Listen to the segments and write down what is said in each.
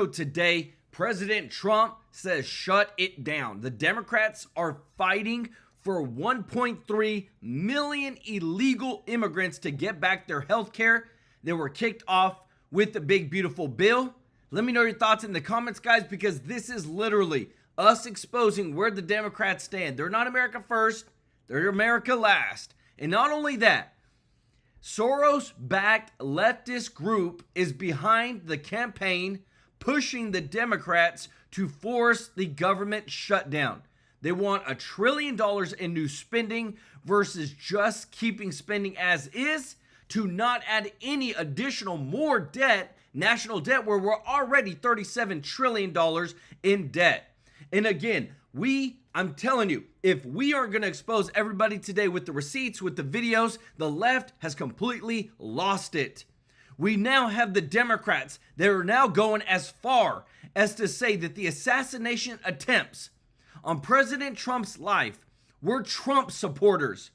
Today, President Trump says shut it down. The Democrats are fighting for 1.3 million illegal immigrants to get back their health care that were kicked off with the big beautiful bill. Let me know your thoughts in the comments, guys, because this is literally us exposing where the Democrats stand. They're not America first, they're America last. And not only that, Soros-backed leftist group is behind the campaign pushing the Democrats to force the government shutdown. They want $1 trillion in new spending versus just keeping spending as is, to not add any additional more debt, national debt, where we're already $37 trillion in debt. And again, I'm telling you, if we aren't going to expose everybody today with the receipts, with the videos, the left has completely lost it. We now have the Democrats that are now going as far as to say that the assassination attempts on President Trump's life were Trump supporters.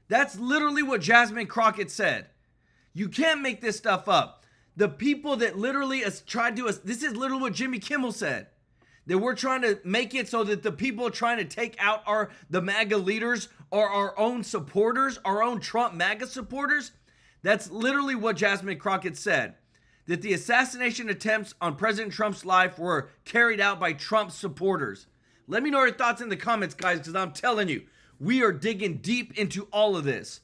That's literally what Jasmine Crockett said. You can't make this stuff up. The people that literally tried to, this is literally what Jimmy Kimmel said. That we're trying to make it so that the people trying to take out the MAGA leaders are our own supporters, our own Trump MAGA supporters. That's literally what Jasmine Crockett said. That the assassination attempts on President Trump's life were carried out by Trump supporters. Let me know your thoughts in the comments, guys, because I'm telling you, we are digging deep into all of this.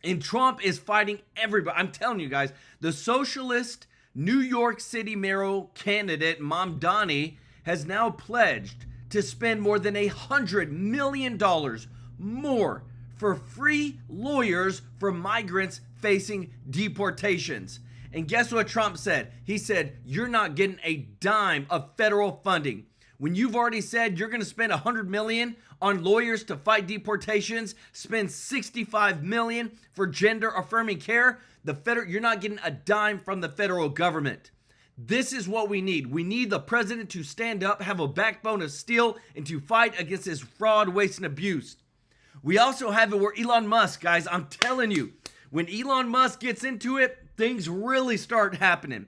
And Trump is fighting everybody. I'm telling you guys, the socialist New York City mayoral candidate, Mamdani, has now pledged to spend more than $100 million more for free lawyers for migrants facing deportations. And guess what Trump said? He said, you're not getting a dime of federal funding. When you've already said you're going to spend $100 million on lawyers to fight deportations, spend $65 million for gender affirming care, you're not getting a dime from the federal government. This is what we need. We need the president to stand up, have a backbone of steel, and to fight against this fraud, waste, and abuse. We also have it where Elon Musk, guys, I'm telling you, when Elon Musk gets into it, things really start happening.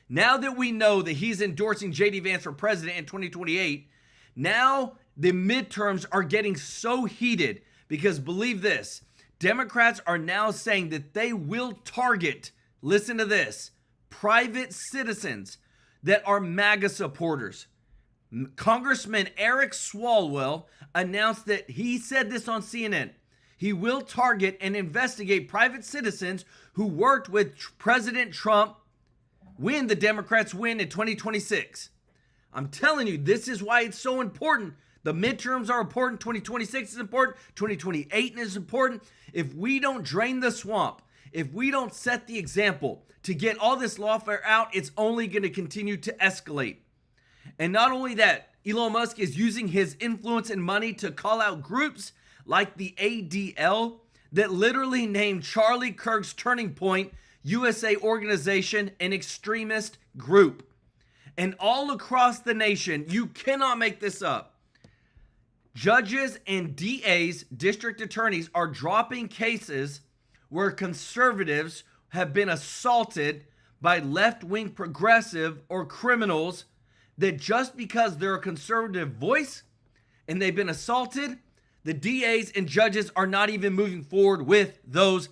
Now that we know that he's endorsing J.D. Vance for president in 2028, now the midterms are getting so heated because, believe this, Democrats are now saying that they will target, listen to this, private citizens that are MAGA supporters. Congressman Eric Swalwell announced that he said this on CNN. He will target and investigate private citizens who worked with President Trump when the Democrats win in 2026. I'm telling you, this is why it's so important. The midterms are important. 2026 is important. 2028 is important. If we don't drain the swamp, if we don't set the example to get all this lawfare out, it's only going to continue to escalate. And not only that, Elon Musk is using his influence and money to call out groups like the ADL that literally named Charlie Kirk's Turning Point USA organization an extremist group. And all across the nation, you cannot make this up. Judges and DAs, district attorneys, are dropping cases where conservatives have been assaulted by left-wing progressive or criminals that just because they're a conservative voice and they've been assaulted, the DAs and judges are not even moving forward with those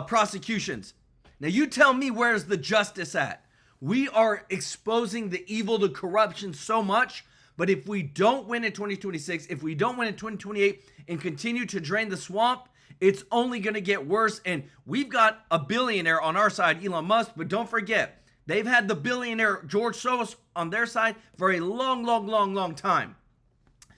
prosecutions. Now you tell me, where's the justice at? We are exposing the evil, the corruption so much, but if we don't win in 2026, if we don't win in 2028 and continue to drain the swamp, it's only going to get worse. And we've got a billionaire on our side, Elon Musk, but don't forget, they've had the billionaire George Soros on their side for a long time.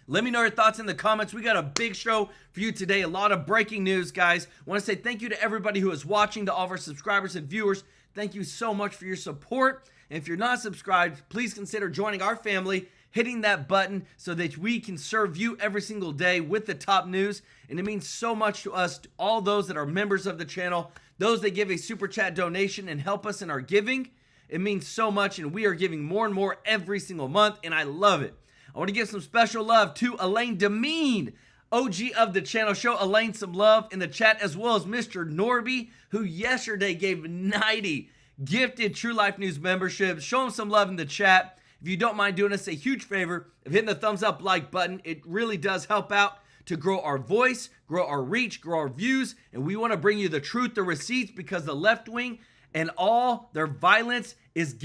Let me know your thoughts in the comments. We got a big show for you today. A lot of breaking news, guys. I want to say thank you to everybody who is watching, to all of our subscribers and viewers. Thank you so much for your support. And if you're not subscribed, please consider joining our family, hitting that button so that we can serve you every single day with the top news. And it means so much to us, to all those that are members of the channel, those that give a super chat donation and help us in our giving. It means so much, and we are giving more and more every single month, and I love it. I want to give some special love to Elaine Demeen, OG of the channel. Show Elaine some love in the chat, as well as Mr. Norby, who yesterday gave 90 gifted TrueLife News membership. Show them some love in the chat. If you don't mind doing us a huge favor of hitting the thumbs up like button, it really does help out to grow our voice, grow our reach, grow our views, and we want to bring you the truth, the receipts, because the left wing and all their violence is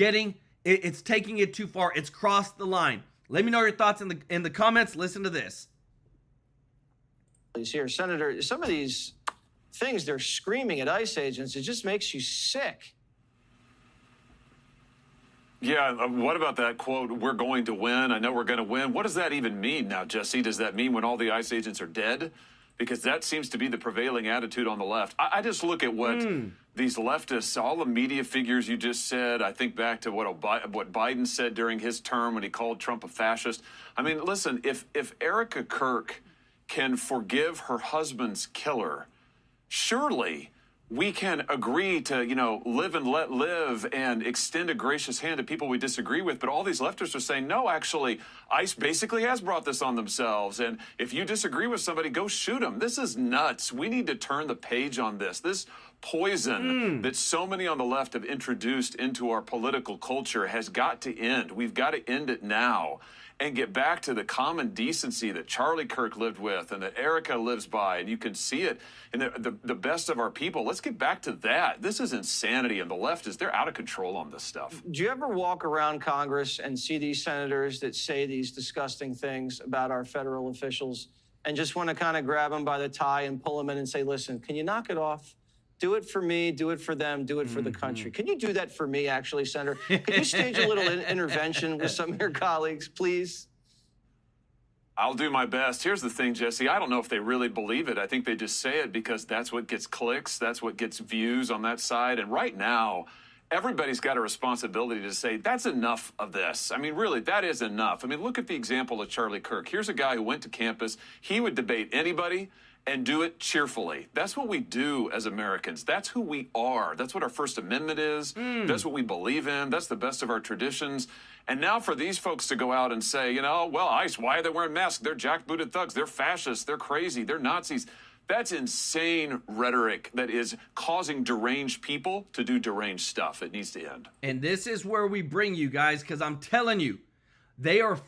it's taking it too far. It's crossed the line. Let me know your thoughts in the comments. Listen to this. Here, Senator, some of these things they're screaming at ICE agents, it just makes you sick. Yeah, what about that quote, we're going to win, I know we're going to win? What does that even mean now, Jesse? Does that mean when all the ICE agents are dead? Because that seems to be the prevailing attitude on the left. I just look at what these leftists, all the media figures you just said, I think back to what Biden said during his term when he called Trump a fascist. I mean, listen, if Erica Kirk can forgive her husband's killer, surely we can agree to, live and let live and extend a gracious hand to people we disagree with. But all these leftists are saying, no, actually, ICE basically has brought this on themselves. And if you disagree with somebody, go shoot them. This is nuts. We need to turn the page on this. This poison that so many on the left have introduced into our political culture has got to end. We've got to end it now and get back to the common decency that Charlie Kirk lived with and that Erica lives by, and you can see it in the best of our people. Let's get back to that. This is insanity, and the left they're out of control on this stuff. Do you ever walk around Congress and see these senators that say these disgusting things about our federal officials and just want to kind of grab them by the tie and pull them in and say, listen, can you knock it off? Do it for me, do it for them, do it for the country. Can you do that for me, actually, Senator? Can you stage a little intervention with some of your colleagues, please? I'll do my best. Here's the thing, Jesse. I don't know if they really believe it. I think they just say it because that's what gets clicks. That's what gets views on that side. And right now, everybody's got a responsibility to say, that's enough of this. I mean, really, that is enough. I mean, look at the example of Charlie Kirk. Here's a guy who went to campus. He would debate anybody and do it cheerfully. That's what we do as Americans. That's who we are. That's what our First Amendment is. That's what we believe in. That's the best of our traditions. And now for these folks to go out and say, well, ICE, why are they wearing masks? They're jackbooted thugs. They're fascists. They're crazy. They're Nazis. That's insane rhetoric that is causing deranged people to do deranged stuff. It needs to end. And this is where we bring you guys, because I'm telling you, they are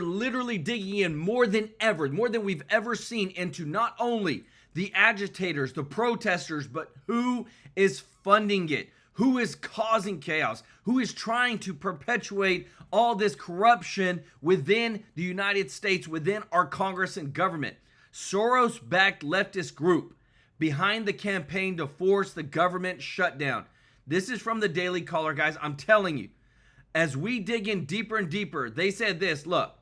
literally digging in more than ever, more than we've ever seen, into not only the agitators, the protesters, but who is funding it, who is causing chaos, who is trying to perpetuate all this corruption within the United States, within our Congress and government. Soros-backed leftist group behind the campaign to force the government shutdown. This is from the Daily Caller, guys. I'm telling you. As we dig in deeper and deeper, they said this, look,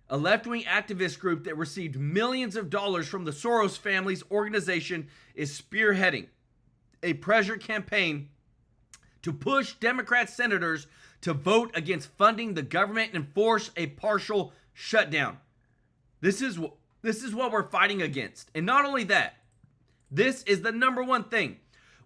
a left-wing activist group that received millions of dollars from the Soros family's organization is spearheading a pressure campaign to push Democrat senators to vote against funding the government and force a partial shutdown. This is what we're fighting against. And not only that, this is the number one thing.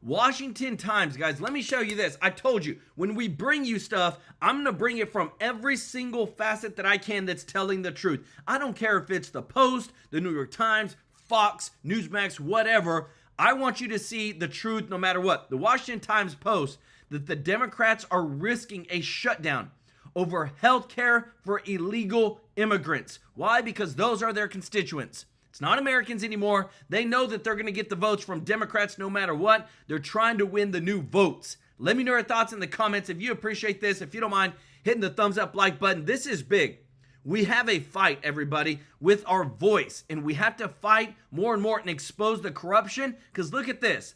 Washington Times, guys, let me show you this. I told you, when we bring you stuff, I'm going to bring it from every single facet that I can that's telling the truth. I don't care if it's the Post, the New York Times, Fox, Newsmax, whatever. I want you to see the truth no matter what. The Washington Times posts that the Democrats are risking a shutdown over health care for illegal immigrants. Why? Because those are their constituents. It's not Americans anymore. They know that they're going to get the votes from Democrats no matter what. They're trying to win the new votes. Let me know your thoughts in the comments. If you appreciate this, if you don't mind hitting the thumbs up like button. This is big. We have a fight, everybody, with our voice. And we have to fight more and more and expose the corruption. Because look at this.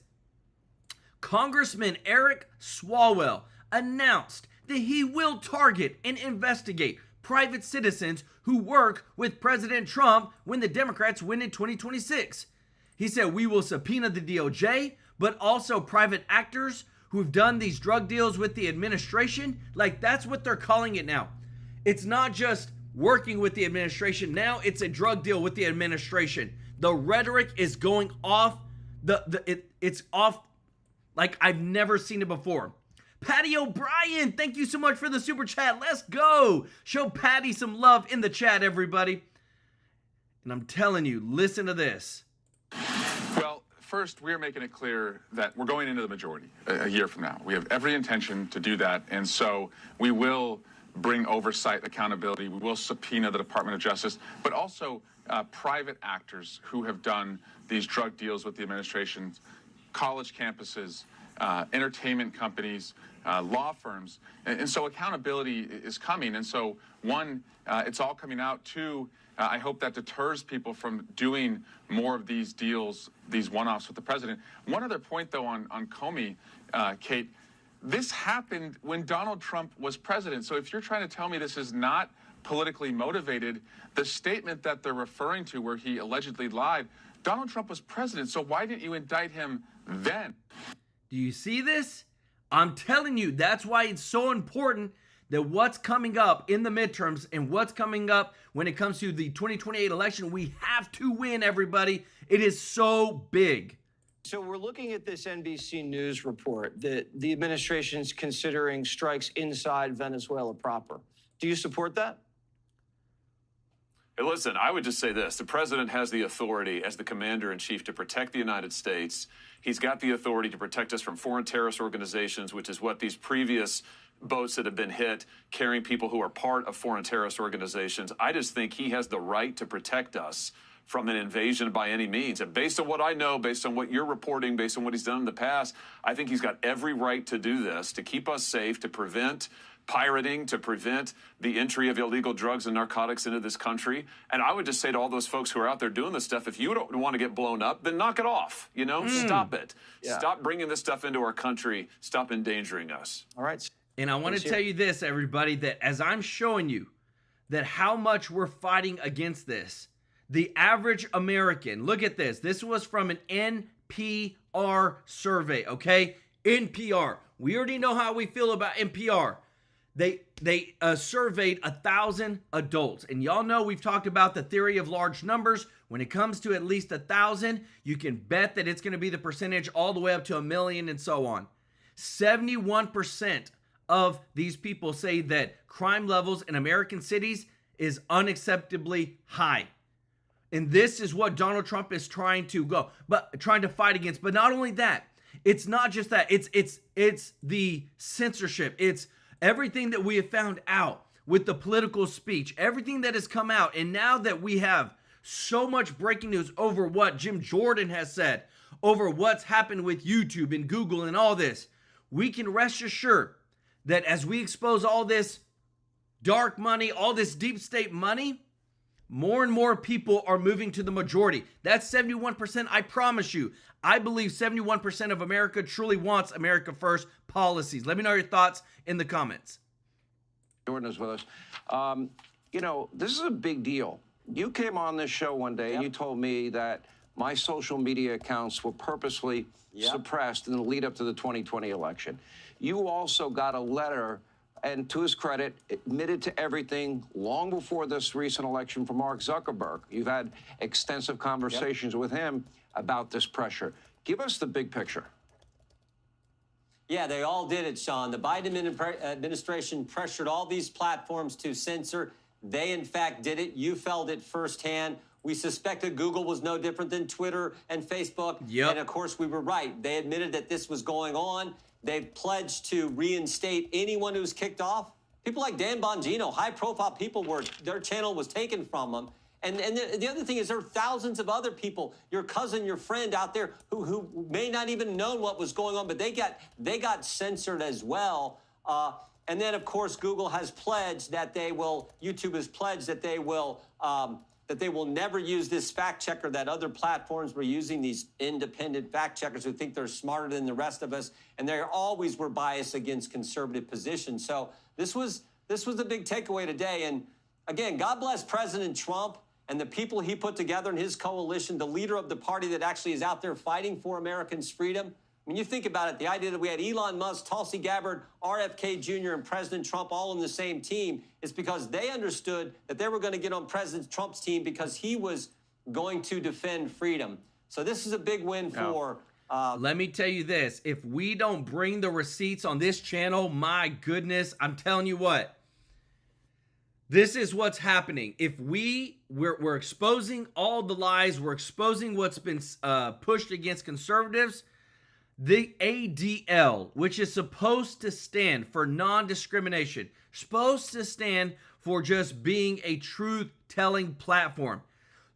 Congressman Eric Swalwell announced that he will target and investigate private citizens who work with President Trump when the Democrats win in 2026. He said, we will subpoena the DOJ, but also private actors who've done these drug deals with the administration. Like, that's what they're calling it now. It's not just working with the administration. Now it's a drug deal with the administration. The rhetoric is going off. It's off like I've never seen it before. Patty O'Brien, thank you so much for the super chat. Let's go. Show Patty some love in the chat, everybody. And I'm telling you, listen to this. Well, first, we are making it clear that we're going into the majority a year from now. We have every intention to do that, and so we will bring oversight, accountability. We will subpoena the Department of Justice, but also private actors who have done these drug deals with the administration, college campuses, entertainment companies, law firms. And so accountability is coming. And so, one, it's all coming out. Two, I hope that deters people from doing more of these deals, these one-offs with the president. One other point, though, on Comey, Kate, this happened when Donald Trump was president. So if you're trying to tell me this is not politically motivated, the statement that they're referring to where he allegedly lied, Donald Trump was president. So why didn't you indict him then? Do you see this? I'm telling you, that's why it's so important that what's coming up in the midterms and what's coming up when it comes to the 2028 election, we have to win, everybody. It is so big. So we're looking at this NBC News report that the administration's considering strikes inside Venezuela proper. Do you support that? Hey, listen, I would just say this. The president has the authority as the commander-in-chief to protect the United States. He's got the authority to protect us from foreign terrorist organizations, which is what these previous boats that have been hit, carrying people who are part of foreign terrorist organizations. I just think he has the right to protect us from an invasion by any means. And based on what I know, based on what you're reporting, based on what he's done in the past, I think he's got every right to do this, to keep us safe, to prevent pirating, to prevent the entry of illegal drugs and narcotics into this country. And I would just say to all those folks who are out there doing this stuff, if you don't want to get blown up, then knock it off. You know, stop it. Yeah. Stop bringing this stuff into our country. Stop endangering us. All right. And I want to tell you this, everybody, that as I'm showing you that how much we're fighting against this, the average American, look at this. This was from an NPR survey, okay? NPR. We already know how we feel about NPR. They surveyed 1,000 adults. And y'all know we've talked about the theory of large numbers. When it comes to at least 1,000, you can bet that it's going to be the percentage all the way up to 1 million and so on. 71% of these people say that crime levels in American cities is unacceptably high. And this is what Donald Trump is trying to fight against. But not only that, it's not just that. It's the censorship. It's everything that we have found out with the political speech, everything that has come out. And now that we have so much breaking news over what Jim Jordan has said, over what's happened with YouTube and Google and all this, we can rest assured that as we expose all this dark money, all this deep state money, more and more people are moving to the majority. That's 71%. I promise you. I believe 71% of America truly wants America First policies. Let me know your thoughts in the comments. Jordan is with us. You know, this is a big deal. You came on this show one day and you told me that my social media accounts were purposely suppressed in the lead up to the 2020 election. You also got a letter, and to his credit, admitted to everything long before this recent election from Mark Zuckerberg. You've had extensive conversations with him about this pressure. Give us the big picture. Yeah, they all did it, Sean. The Biden administration pressured all these platforms to censor. They, in fact, did it. You felt it firsthand. We suspected Google was no different than Twitter and Facebook. And, of course, we were right. They admitted that this was going on. They've pledged to reinstate anyone who's kicked off. People like Dan Bongino, high-profile people, where their channel was taken from them. And the other thing is there are thousands of other people, your cousin, your friend out there who may not even know what was going on, but they got censored as well. And then, of course, Google has pledged that YouTube has pledged that they will never use this fact checker that other platforms were using, these independent fact checkers who think they're smarter than the rest of us, and they always were biased against conservative positions. So this was the big takeaway today. And again, God bless President Trump and the people he put together in his coalition, the leader of the party that actually is out there fighting for Americans' freedom. I mean, you think about it, the idea that we had Elon Musk, Tulsi Gabbard, RFK Jr., and President Trump all on the same team is because they understood that they were going to get on President Trump's team because he was going to defend freedom. So this is a big win for... Let me tell you this. If we don't bring the receipts on this channel, my goodness, I'm telling you what. This is what's happening. If we're exposing all the lies, we're exposing what's been pushed against conservatives. The ADL, which is supposed to stand for non-discrimination, supposed to stand for just being a truth-telling platform.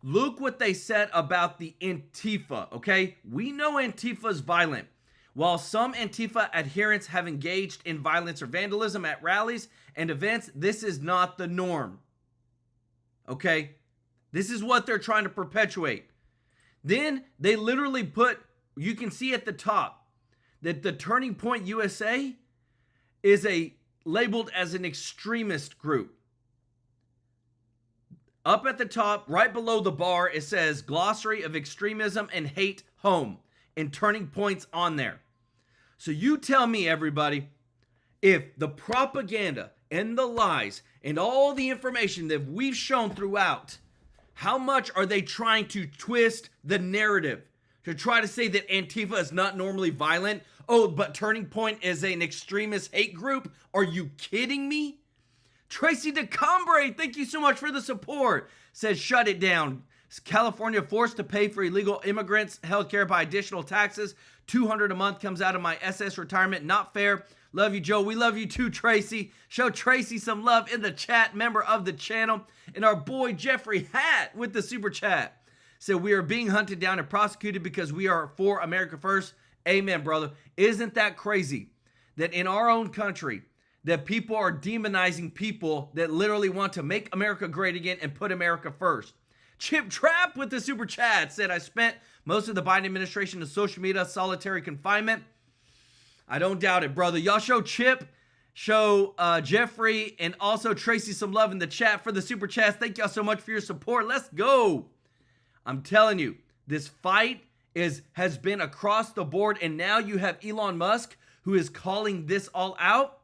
Look what they said about the Antifa, okay? We know Antifa is violent. While some Antifa adherents have engaged in violence or vandalism at rallies and events, this is not the norm. Okay? This is what they're trying to perpetuate. Then they literally put, you can see at the top, that the Turning Point USA is labeled as an extremist group. Up at the top, right below the bar, it says Glossary of Extremism and Hate Home, and Turning Point's on there. So you tell me, everybody, if the propaganda and the lies and all the information that we've shown throughout, how much are they trying to twist the narrative to try to say that Antifa is not normally violent? Oh, but Turning Point is an extremist hate group? Are you kidding me? Tracy DeCombre, thank you so much for the support. Says, shut it down. California forced to pay for illegal immigrants health care by additional taxes. $200 a month comes out of my SS retirement. Not fair. Love you, Joe. We love you too, Tracy. Show Tracy some love in the chat, member of the channel. And our boy Jeffrey Hatt with the super chat. Said, we are being hunted down and prosecuted because we are for America first. Amen, brother. Isn't that crazy that in our own country, that people are demonizing people that literally want to make America great again and put America first? Chip Trap with the super chat said, I spent most of the Biden administration in social media solitary confinement. I don't doubt it, brother. Y'all show Chip, show Jeffrey, and also Tracy some love in the chat for the super chats. Thank y'all so much for your support. Let's go. I'm telling you, this fight has been across the board, and now you have Elon Musk who is calling this all out.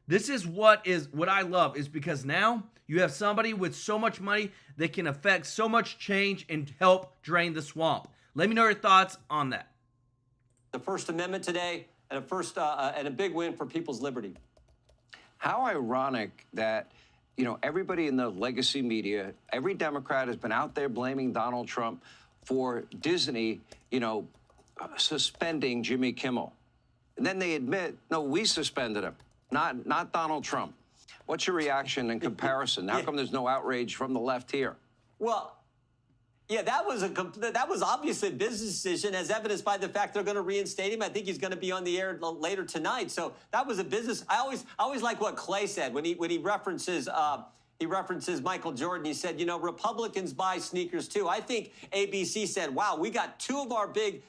This is what I love, is because now you have somebody with so much money that can affect so much change and help drain the swamp. Let me know your thoughts on that. The First Amendment today, and a big win for people's liberty. How ironic that, everybody in the legacy media, every Democrat has been out there blaming Donald Trump for Disney, suspending Jimmy Kimmel. And then they admit, no, we suspended him, not Donald Trump. What's your reaction in comparison? How come there's no outrage from the left here? Well, yeah, that was obviously a business decision, as evidenced by the fact they're going to reinstate him. I think he's going to be on the air later tonight. So that was a business. I always like what Clay said when he references Michael Jordan. He said, Republicans buy sneakers too. I think ABC said, wow, we got two of our big,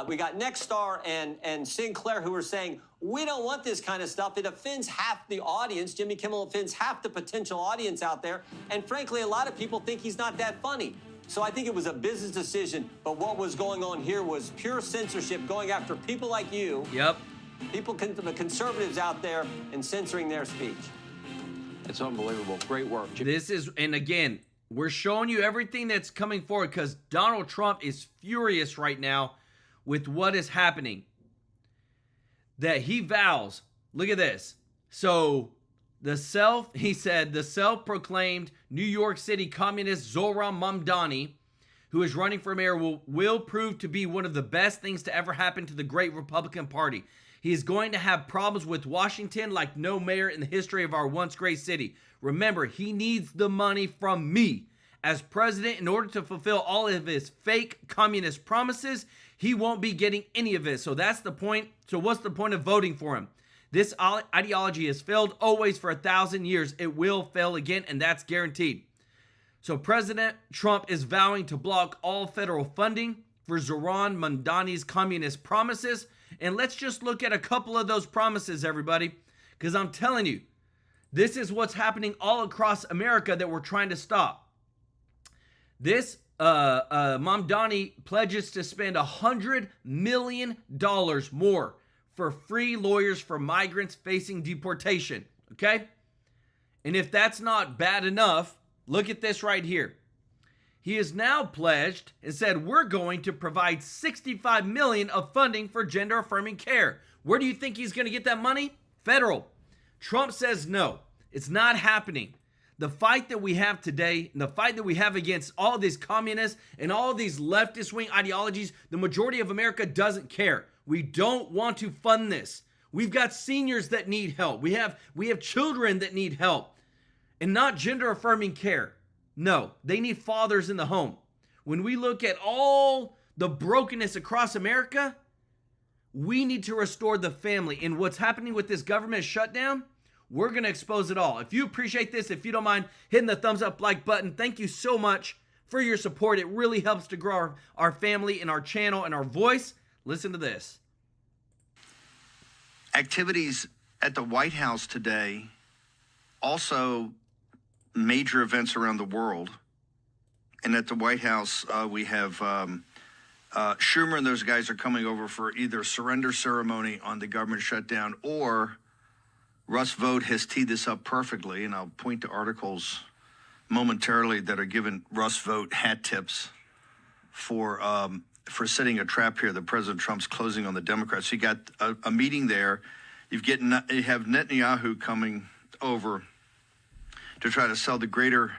we got Nexstar and Sinclair who are saying, we don't want this kind of stuff. It offends half the audience. Jimmy Kimmel offends half the potential audience out there. And frankly, a lot of people think he's not that funny. So I think it was a business decision. But what was going on here was pure censorship, going after people like you. Yep. The conservatives out there, and censoring their speech. It's unbelievable. Great work. And again, we're showing you everything that's coming forward because Donald Trump is furious right now with what is happening. That he vows, look at this. So he said the self-proclaimed New York City communist Zohran Mamdani, who is running for mayor, will prove to be one of the best things to ever happen to the great Republican Party. He is going to have problems with Washington like no mayor in the history of our once great city. Remember, he needs the money from me. As president, in order to fulfill all of his fake communist promises, he won't be getting any of it. So that's the point. So what's the point of voting for him? This ideology has failed always for 1,000 years. It will fail again, and that's guaranteed. So President Trump is vowing to block all federal funding for Zohran Mamdani's communist promises. And let's just look at a couple of those promises, everybody, because I'm telling you, this is what's happening all across America that we're trying to stop. This Mamdani pledges to spend $100 million more for free lawyers for migrants facing deportation, okay? And if that's not bad enough, look at this right here. He has now pledged and said, we're going to provide $65 million of funding for gender-affirming care. Where do you think he's going to get that money? Federal. Trump says no, it's not happening. the fight that we have today, and the fight that we have against all these communists and all these leftist wing ideologies, the majority of America doesn't care. We don't want to fund this. We've got seniors that need help. We have children that need help, and not gender affirming care. No, they need fathers in the home. When we look at all the brokenness across America, we need to restore the family. And what's happening with this government shutdown, we're going to expose it all. If you appreciate this, if you don't mind hitting the thumbs up like button, thank you so much for your support. It really helps to grow our family and our channel and our voice. Listen to this. Activities at the White House today, also major events around the world. And at the White House, we have Schumer and those guys are coming over for either surrender ceremony on the government shutdown, or Russ Vought has teed this up perfectly, and I'll point to articles momentarily that are giving Russ Vought hat tips for setting a trap here that President Trump's closing on the Democrats. So you got a meeting there. You have Netanyahu coming over to try to sell the Greater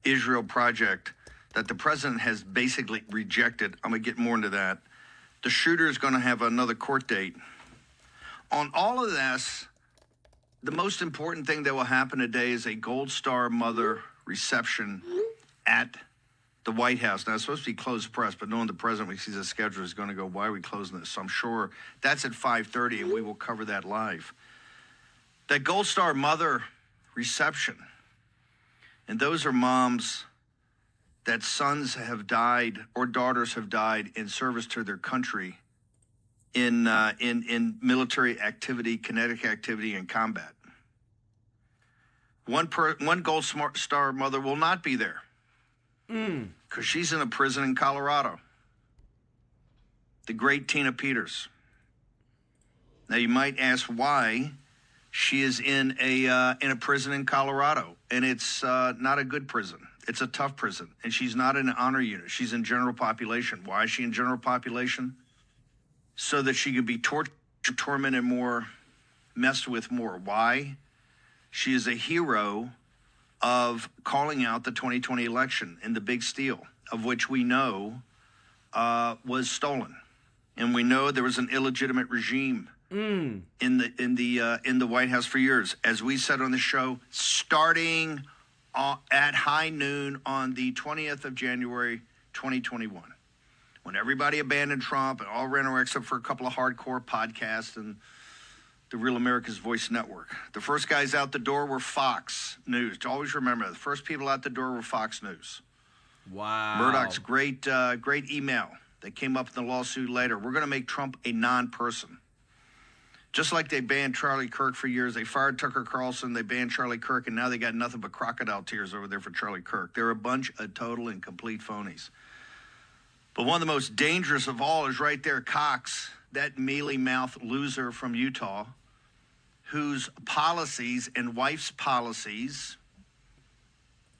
Israel Project that the president has basically rejected. I'm going to get more into that. The shooter is going to have another court date. On all of this, the most important thing that will happen today is a Gold Star Mother reception at the White House. Now, it's supposed to be closed press, but knowing the president, when he sees the schedule, is going to go, why are we closing this? So I'm sure that's at 5:30, and we will cover that live. That Gold Star Mother reception, and those are moms that sons have died or daughters have died in service to their country in military activity, kinetic activity, and combat. One Gold Star Mother will not be there because she's in a prison in Colorado. The great Tina Peters. Now you might ask why she is in a prison in Colorado, and it's not a good prison. It's a tough prison, and she's not in an honor unit. She's in general population. Why is she in general population? So that she could be tortured, tormented more, messed with more. Why? She is a hero of calling out the 2020 election and the big steal, of which we know was stolen, and we know there was an illegitimate regime in the White House for years. As we said on the show, starting at high noon on the 20th of January, 2021, when everybody abandoned Trump and all ran away except for a couple of hardcore podcasts and the Real America's Voice Network. The first guys out the door were Fox News. Always remember, the first people out the door were Fox News. Wow. Murdoch's great email that came up in the lawsuit later. We're going to make Trump a non-person. Just like they banned Charlie Kirk for years. They fired Tucker Carlson, they banned Charlie Kirk, and now they got nothing but crocodile tears over there for Charlie Kirk. They're a bunch of total and complete phonies. But one of the most dangerous of all is right there, Cox, that mealy-mouthed loser from Utah, whose policies and wife's policies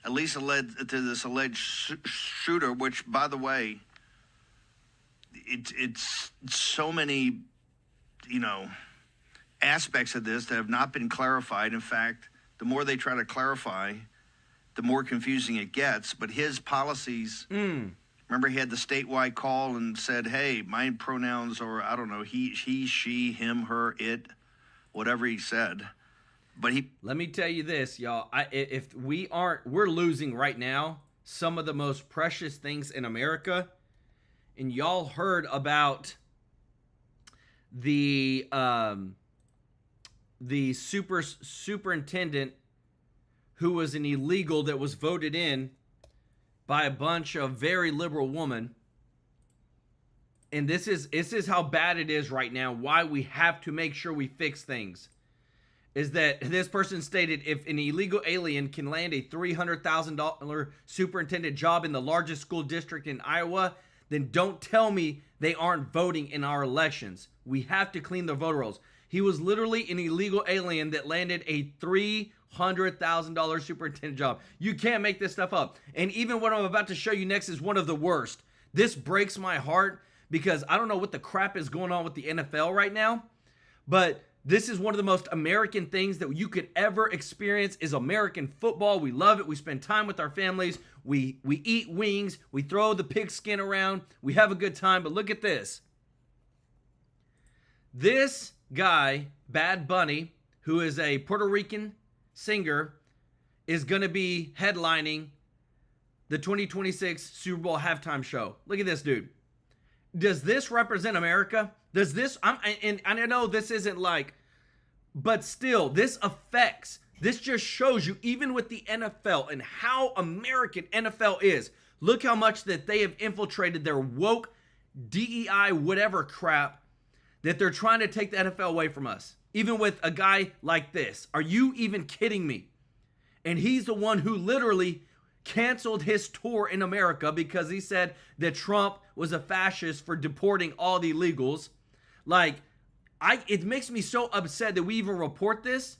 at least led to this alleged shooter, which, by the way, it's so many, aspects of this that have not been clarified. In fact, the more they try to clarify, the more confusing it gets. But his policies, remember, he had the statewide call and said, hey, my pronouns are, I don't know, he, she, him, her, it, whatever he said. But let me tell you this, y'all. We're losing right now some of the most precious things in America. And y'all heard about the superintendent who was an illegal that was voted in by a bunch of very liberal women. And this is how bad it is right now. Why we have to make sure we fix things is that this person stated, if an illegal alien can land a $300,000 superintendent job in the largest school district in Iowa, then don't tell me they aren't voting in our elections. We have to clean the voter rolls. He was literally an illegal alien that landed a $300,000 superintendent job. You can't make this stuff up. And even what I'm about to show you next is one of the worst. This breaks my heart because I don't know what the crap is going on with the NFL right now, but This is one of the most American things that you could ever experience is American football. We love it. We spend time with our families. We eat wings. We throw the pigskin around. We have a good time. But look at this. This guy, Bad Bunny, who is a Puerto Rican singer, is going to be headlining the 2026 Super Bowl halftime show. Look at this dude. Does this represent America? Does this, and I know this isn't like, but still, this just shows you, even with the NFL and how American NFL is, look how much that they have infiltrated their woke DEI whatever crap that they're trying to take the NFL away from us. Even with a guy like this. Are you even kidding me? And he's the one who literally canceled his tour in America because he said that Trump was a fascist for deporting all the illegals. Like, it makes me so upset that we even report this,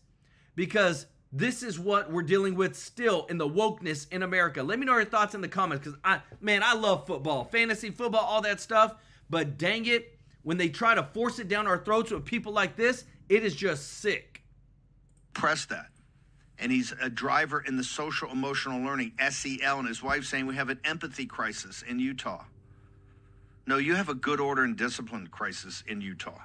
because this is what we're dealing with still in the wokeness in America. Let me know your thoughts in the comments, because I love football, fantasy football, all that stuff. But dang it, when they try to force it down our throats with people like this, it is just sick. Press that. And he's a driver in the social emotional learning, SEL, and his wife saying we have an empathy crisis in Utah. No, you have a good order and discipline crisis in Utah.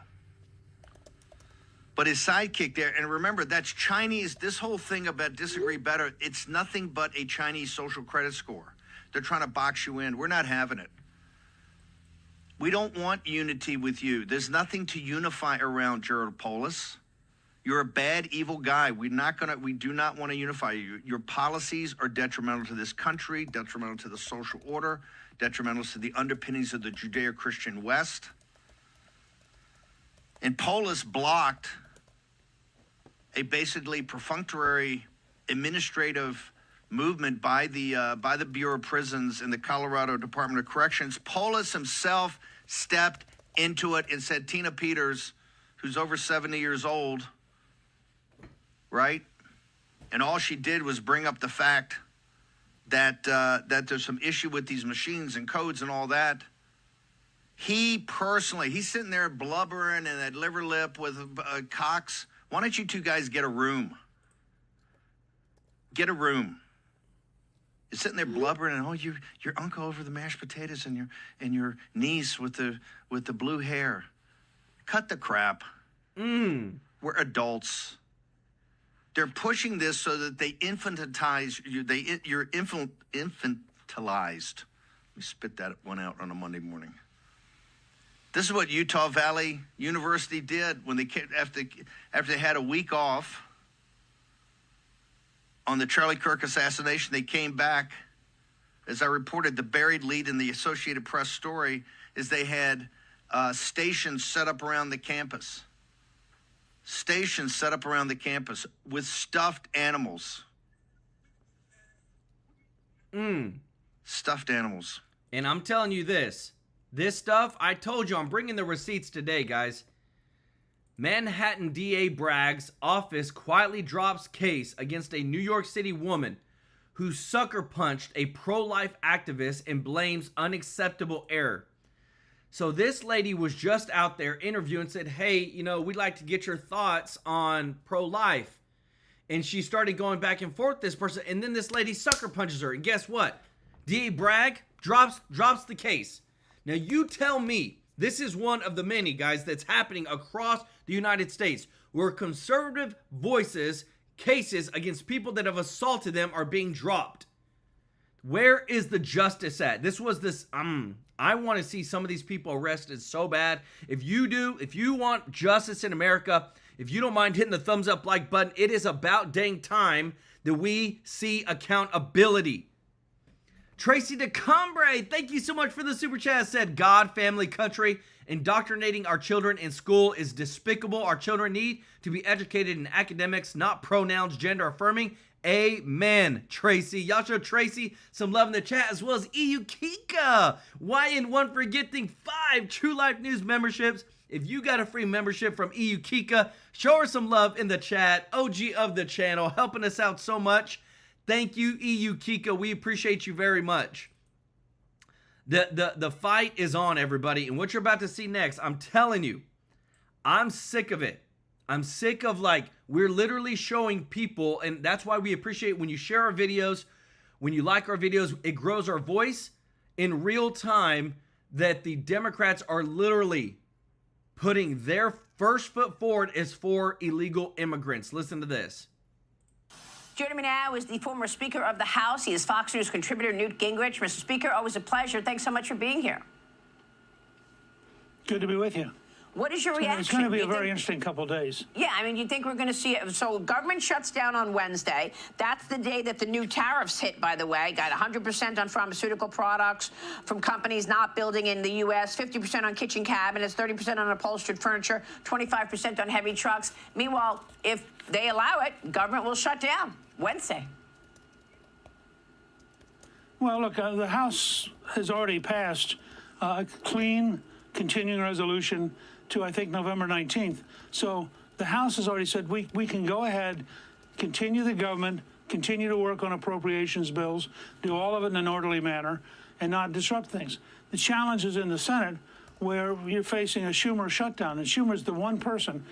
But his sidekick there, and remember, that's Chinese. This whole thing about disagree better, it's nothing but a Chinese social credit score. They're trying to box you in. We're not having it. We don't want unity with you. There's nothing to unify around, Gerald Polis. You're a bad, evil guy. We do not want to unify you. Your policies are detrimental to this country, detrimental to the social order, detrimental to the underpinnings of the Judeo-Christian West. And Polis blocked a basically perfunctory administrative movement by the Bureau of Prisons and the Colorado Department of Corrections. Polis himself stepped into it and said Tina Peters, who's over 70 years old, right? And all she did was bring up the fact that there's some issue with these machines and codes and all that. He personally, he's sitting there blubbering and that liver lip with Cox. Why don't you two guys get a room? Get a room. You're sitting there blubbering and your uncle over the mashed potatoes and your niece with the blue hair. Cut the crap. We're adults. They're pushing this so that they infantize you. You're infantilized. Let me spit that one out on a Monday morning. This is what Utah Valley University did when they came, after they had a week off on the Charlie Kirk assassination. They came back. As I reported, the buried lead in the Associated Press story is they had stations set up around the campus. Stations set up around the campus with stuffed animals. Stuffed animals. And I'm telling you this stuff, I told you, I'm bringing the receipts today, guys. Manhattan DA Bragg's office quietly drops case against a New York City woman who sucker punched a pro-life activist and blames unacceptable error. So this lady was just out there interviewing and said, hey, we'd like to get your thoughts on pro-life. And she started going back and forth with this person, and then this lady sucker punches her. And guess what? DA Bragg drops the case. Now you tell me, this is one of the many, guys, that's happening across the United States where conservative voices, cases against people that have assaulted them are being dropped. Where is the justice at? I want to see some of these people arrested so bad. If you want justice in America, if you don't mind hitting the thumbs up like button, it is about dang time that we see accountability. Tracy DeCombre, thank you so much for the super chat. Said, God, family, country, indoctrinating our children in school is despicable. Our children need to be educated in academics, not pronouns, gender affirming. Amen, Tracy. Y'all show Tracy some love in the chat, as well as EU Kika. YN1 for gifting 5 TrueLife News memberships. If you got a free membership from EU Kika, show her some love in the chat. OG of the channel, helping us out so much. Thank you, EU Kika. We appreciate you very much. The fight is on, everybody. And what you're about to see next, I'm telling you, I'm sick of it. I'm sick of, like, we're literally showing people, and that's why we appreciate when you share our videos, when you like our videos, it grows our voice in real time, that the Democrats are literally putting their first foot forward is for illegal immigrants. Listen to this. Joining me now is the former Speaker of the House. He is Fox News contributor Newt Gingrich. Mr. Speaker, always a pleasure. Thanks so much for being here. Good to be with you. What is your reaction? It's going to be a very interesting couple of days. Yeah, I mean, you think we're going to see it? So government shuts down on Wednesday. That's the day that the new tariffs hit, by the way. Got 100% on pharmaceutical products from companies not building in the U.S., 50% on kitchen cabinets, 30% on upholstered furniture, 25% on heavy trucks. Meanwhile, if they allow it, government will shut down Wednesday. Well, look, the House has already passed a clean continuing resolution to, I think, November 19th. So the House has already said we can go ahead, continue the government, continue to work on appropriations bills, do all of it in an orderly manner, and not disrupt things. The challenge is in the Senate, where you're facing a Schumer shutdown. And Schumer's the one person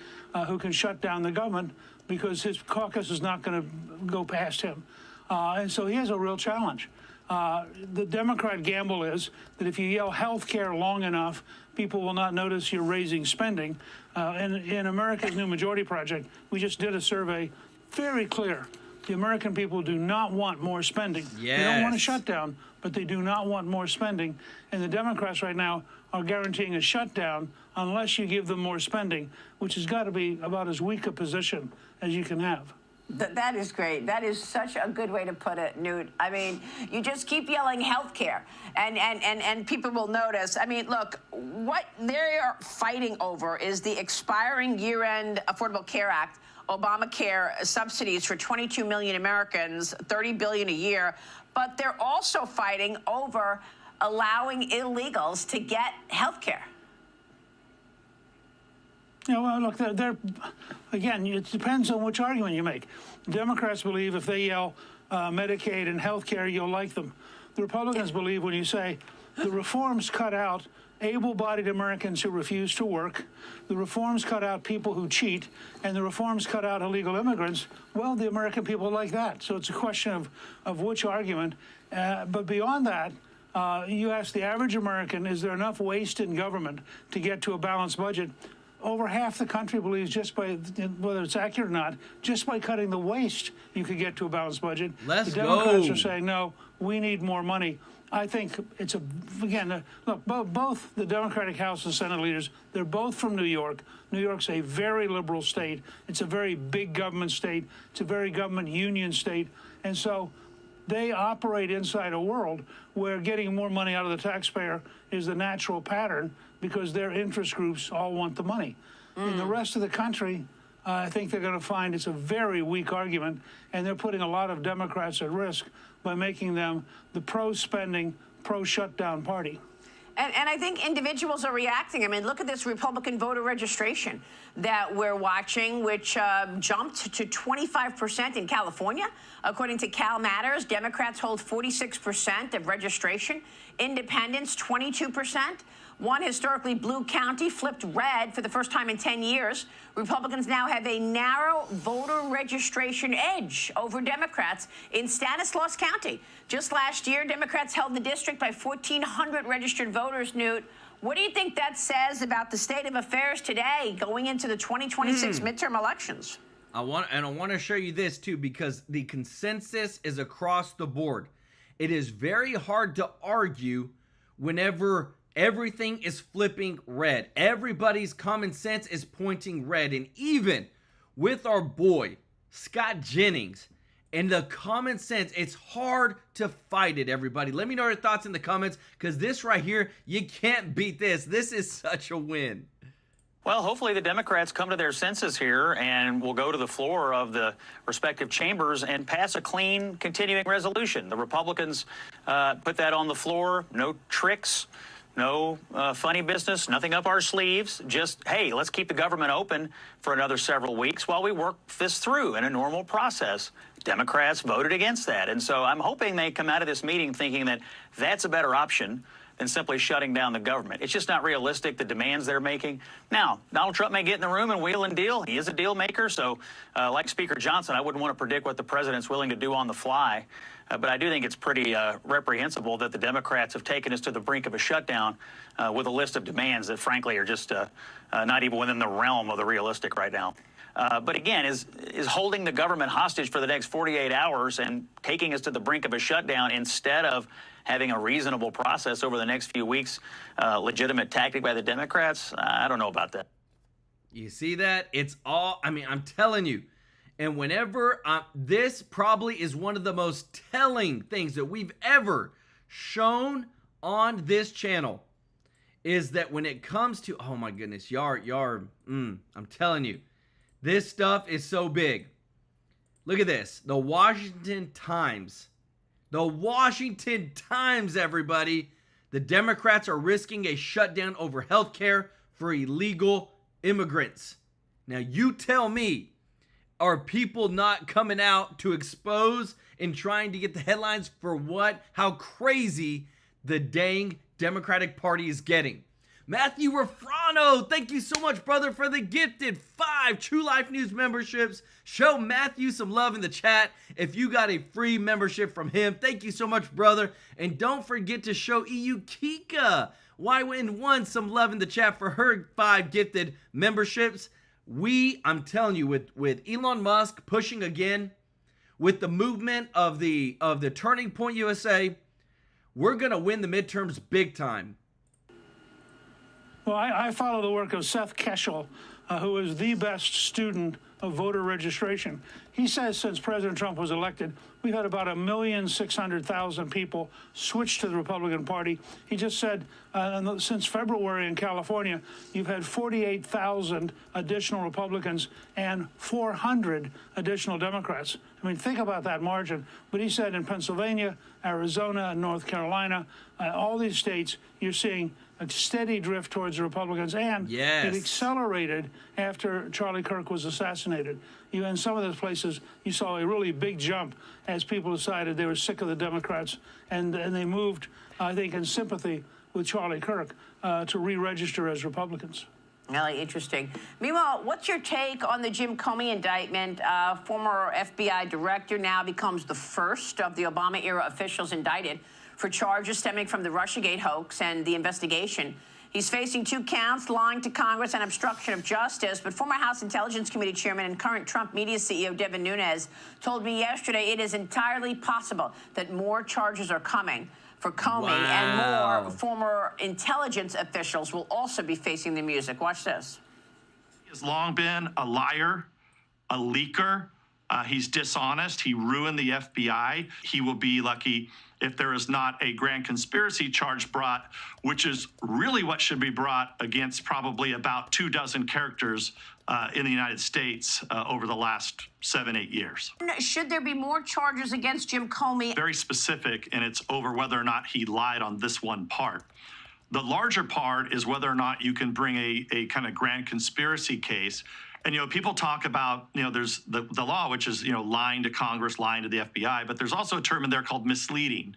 who can shut down the government because his caucus is not going to go past him. And so he has a real challenge. The Democrat gamble is that if you yell health care long enough, people will not notice you're raising spending. In America's New Majority Project, we just did a survey, very clear. The American people do not want more spending. Yes. They don't want a shutdown, but they do not want more spending. And the Democrats right now are guaranteeing a shutdown unless you give them more spending, which has got to be about as weak a position as you can have. That is great. That is such a good way to put it, Newt. I mean, you just keep yelling healthcare, and people will notice. I mean, look, what they're fighting over is the expiring year-end Affordable Care Act, Obamacare subsidies for 22 million Americans, $30 billion a year. But they're also fighting over allowing illegals to get healthcare. Yeah, well, look, again, it depends on which argument you make. Democrats believe if they yell Medicaid and health care, you'll like them. The Republicans believe when you say the reforms cut out able-bodied Americans who refuse to work, the reforms cut out people who cheat, and the reforms cut out illegal immigrants, well, the American people like that. So it's a question of which argument. But beyond that, you ask the average American, is there enough waste in government to get to a balanced budget? Over half the country believes just by, whether it's accurate or not, just by cutting the waste, you could get to a balanced budget. Let's go. The Democrats go. are saying, no, we need more money. I think it's again, look, both the Democratic House and Senate leaders, they're both from New York. New York's a very liberal state. It's a very big government state. It's a very government union state. And so they operate inside a world where getting more money out of the taxpayer is the natural pattern because their interest groups all want the money. In the rest of the country, I think they're going to find it's a very weak argument, and they're putting a lot of Democrats at risk by making them the pro-spending, pro-shutdown party. And I think individuals are reacting. I mean, look at this Republican voter registration that we're watching, which jumped to 25% in California. According to Cal Matters, Democrats hold 46% of registration. Independents, 22%. One historically blue county flipped red for the first time in 10 years. Republicans now have a narrow voter registration edge over Democrats in Stanislaus County. Just last year, Democrats held the district by 1,400 registered voters, Newt. What do you think that says about the state of affairs today going into the 2026 midterm elections? I want to show you this too, because the consensus is across the board. It is very hard to argue whenever everything is flipping red. Everybody's common sense is pointing red. And even with our boy, Scott Jennings, and the common sense, it's hard to fight it, everybody. Let me know your thoughts in the comments, because this right here, you can't beat this. This is such a win. Well, hopefully the Democrats come to their senses here and will go to the floor of the respective chambers and pass a clean continuing resolution. The Republicans put that on the floor. No tricks. No funny business, nothing up our sleeves. Just, hey, let's keep the government open for another several weeks while we work this through in a normal process. Democrats voted against that. And so I'm hoping they come out of this meeting thinking that that's a better option than simply shutting down the government. It's just not realistic, the demands they're making. Now, Donald Trump may get in the room and wheel and deal. He is a deal maker, so like Speaker Johnson, I wouldn't want to predict what the president's willing to do on the fly. But I do think it's pretty reprehensible that the Democrats have taken us to the brink of a shutdown with a list of demands that, frankly, are just not even within the realm of the realistic right now. But again, is holding the government hostage for the next 48 hours and taking us to the brink of a shutdown instead of having a reasonable process over the next few weeks, legitimate tactic by the Democrats? I don't know about that. You see that? It's all, I mean, I'm telling you. And whenever, this probably is one of the most telling things that we've ever shown on this channel, is that when it comes to, oh my goodness, I'm telling you, this stuff is so big. Look at this. The Washington Times. The Washington Times, everybody. The Democrats are risking a shutdown over health care for illegal immigrants. Now, you tell me, are people not coming out to expose and trying to get the headlines for what? How crazy the dang Democratic Party is getting. Matthew Refrano, thank you so much, brother, for the gifted 5 TrueLife News memberships. Show Matthew some love in the chat if you got a free membership from him. Thank you so much, brother. And don't forget to show EU Kika YN1 some love in the chat for her 5 gifted memberships. I'm telling you, with Elon Musk pushing again, with the movement of the Turning Point USA, we're going to win the midterms big time. Well, I follow the work of Seth Keshel, who is the best student of voter registration. He says since President Trump was elected, we've had about 1,600,000 people switch to the Republican Party. He just said since February in California, you've had 48,000 additional Republicans and 400 additional Democrats. I mean, think about that margin. But he said in Pennsylvania, Arizona, and North Carolina, all these states, you're seeing a steady drift towards the Republicans, and it accelerated after Charlie Kirk was assassinated. In some of those places, you saw a really big jump as people decided they were sick of the Democrats, and they moved, I think, in sympathy with Charlie Kirk to re-register as Republicans. Really interesting. Meanwhile, what's your take on the Jim Comey indictment? Former FBI director now becomes the first of the Obama-era officials indicted for charges stemming from the Russiagate hoax and the investigation. He's facing 2 counts, lying to Congress and obstruction of justice. But former House Intelligence Committee chairman and current Trump media CEO Devin Nunes told me yesterday it is entirely possible that more charges are coming for Comey, and more former intelligence officials will also be facing the music. Watch this. He has long been a liar, a leaker. He's dishonest. He ruined the FBI. He will be lucky if there is not a grand conspiracy charge brought, which is really what should be brought against probably about 24 characters in the United States over the last 7-8 years. Should there be more charges against Jim Comey? Very specific, and it's over whether or not he lied on this one part. The larger part is whether or not you can bring a kind of grand conspiracy case. And, people talk about, there's the law, which is, lying to Congress, lying to the FBI, but there's also a term in there called misleading.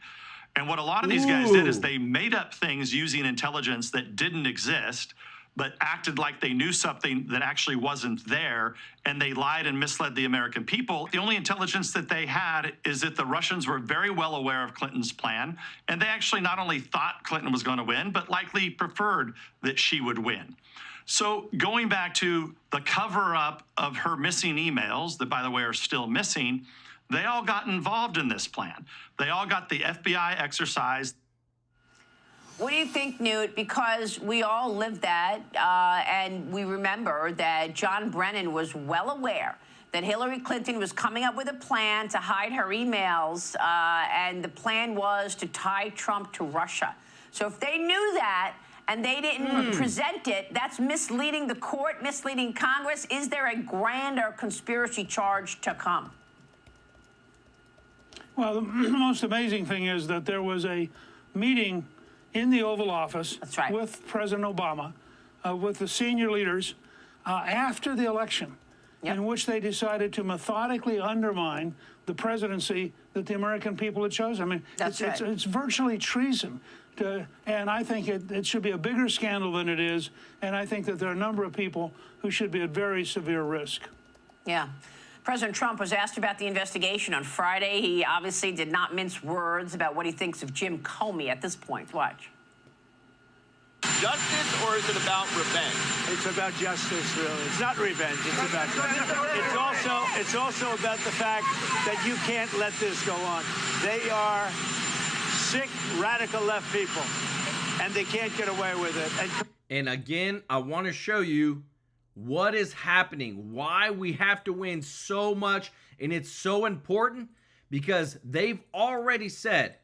And what a lot of these guys did is they made up things using intelligence that didn't exist, but acted like they knew something that actually wasn't there, and they lied and misled the American people. The only intelligence that they had is that the Russians were very well aware of Clinton's plan, and they actually not only thought Clinton was going to win, but likely preferred that she would win. So going back to the cover-up of her missing emails, that, by the way, are still missing, they all got involved in this plan. They all got the FBI exercise. What do you think, Newt? Because we all lived that, and we remember that John Brennan was well aware that Hillary Clinton was coming up with a plan to hide her emails, and the plan was to tie Trump to Russia. So if they knew that, and they didn't present it, that's misleading the court, misleading Congress. Is there a grander conspiracy charge to come? Well, the most amazing thing is that there was a meeting in the Oval Office with President Obama, with the senior leaders, after the election, in which they decided to methodically undermine the presidency that the American people had chosen. I mean, it's virtually treason. And I think it should be a bigger scandal than it is. And I think that there are a number of people who should be at very severe risk. Yeah. President Trump was asked about the investigation on Friday. He obviously did not mince words about what he thinks of Jim Comey at this point. Watch. Justice, or is it about revenge? It's about justice, really. It's not revenge. It's about justice. It's also about the fact that you can't let this go on. They are sick, radical left people, and they can't get away with it. And again, I want to show you what is happening, why we have to win so much, and it's so important because they've already said,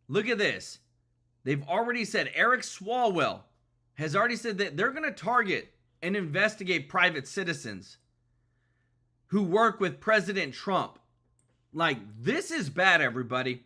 look at this. They've already said, Eric Swalwell has already said that they're going to target and investigate private citizens who work with President Trump. Like, this is bad, everybody.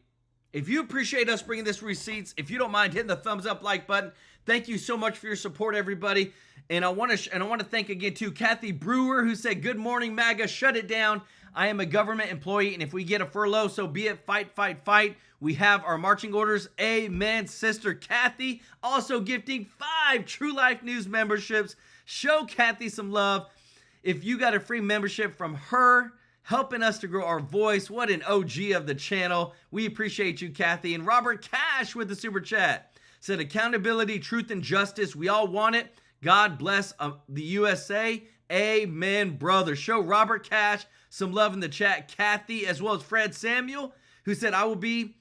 If you appreciate us bringing this receipts, if you don't mind hitting the thumbs up like button, thank you so much for your support, everybody. And I want to thank again to Kathy Brewer, who said, "Good morning, MAGA. Shut it down. I am a government employee, and if we get a furlough, so be it. Fight, fight, fight. We have our marching orders." Amen, Sister Kathy. Also gifting 5 TrueLife News memberships. Show Kathy some love. If you got a free membership from her, helping us to grow our voice, what an OG of the channel. We appreciate you, Kathy. And Robert Cash with the super chat said, "Accountability, truth, and justice. We all want it. God bless the USA. Amen, brother." Show Robert Cash some love in the chat. Kathy, as well as Fred Samuel, who said, I will be